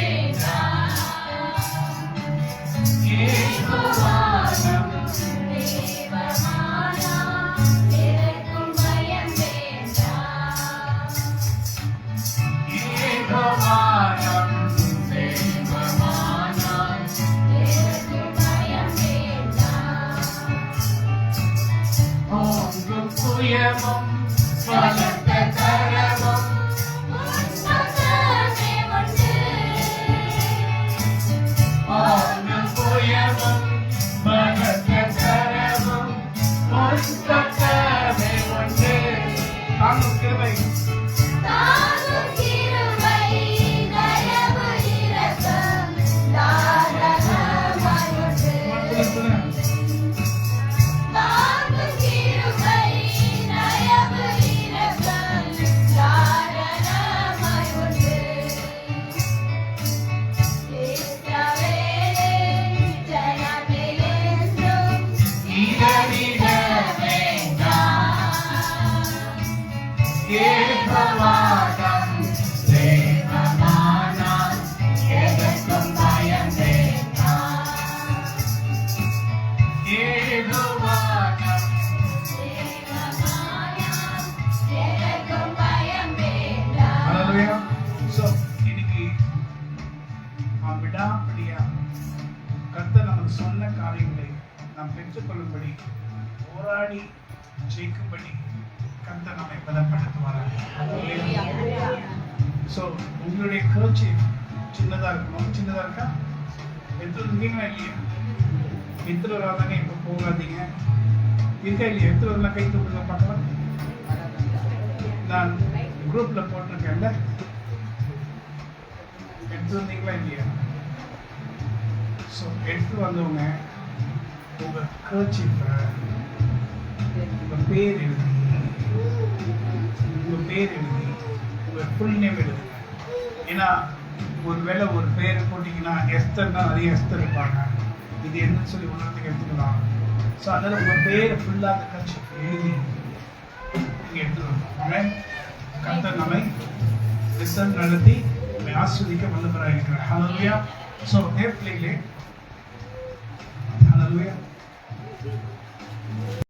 யெகோவானம் தேவமானா எனக்கும் பயம் வேண்டாம். யெகோவானம் தேவமானா எனக்கும் பயம் வேண்டாம். ஓங்கும் புயமும் பலத்த கரமும் உன்னதமே உண்டு. ஓங்கும் புயமும் பலத்த கரமும் உன்னதமே உண்டு. தாங்கும் கிருபை தயவு இரக்கம் தாராளமாய் உண்டு. தாங்கும் கிருபை தயவு இரக்கம் தாராளமாய் உண்டு. இஸ்ரவேலின் ஜனமே என்றும் இடறிட வேண்டாம். யெகோவானம் தேவமானா எனக்கும் பயம் வேண்டாம். யெகோவானம் தேவமானா எனக்கும் பயம் வேண்டாம். ஹalleluya. சோ இன்னைக்கு விடாப்படியா கர்த்தர் நமக்கு சொன்ன காரியங்களை நாம் பெற்றுக்கொள்ளும்படி போராடி ஜெயிக்கும்படி கர்த்தர் நம்மை பலப்படுத்துவாராக. ஸோ உங்களுடைய கர்ச்சி சின்னதாக இருக்கணும். சின்னதாக இருக்கா? எடுத்துருந்தீங்களா இல்லையா? எடுத்துட்டு வராதாங்க, இப்போ போகாதீங்க. இருக்கா இல்லையா? எடுத்துட்டு வரலாம், கை தூக்குங்க பார்க்கலாம். நான் குரூப்பில் போட்டிருக்கேன்ல, எடுத்துருந்தீங்களா இல்லையா? ஸோ எடுத்து வந்தவங்க உங்கள் கர்ச்சிப்பை உங்கள் பேர் எழுதி, உங்கள் பேர் எழுதி, உங்கள் ஃபுல் நேம் எழுதுங்க. ஏன்னா ஒருவேளை ஒரு பேரை போட்டிங்கன்னா எஸ்தர்னா நிறைய எஸ்தர் இருப்பாங்க. இது என்னன்னு சொல்லி உணர்த்துக்கு எடுத்துக்கலாம். ஸோ அதனால் உங்கள் பேரை ஃபுல்லாக அந்த கட்சி எழுதி நீங்கள் எடுத்துக்கணும். கர்த்தர் நம்மை ரிசல்ட் நடத்தி நம்மை ஆஸ்வதிக்க வல்லவராக இருக்கிறார். ஹalleluya. ஸோ பிள்ளைகளே, ஹalleluya.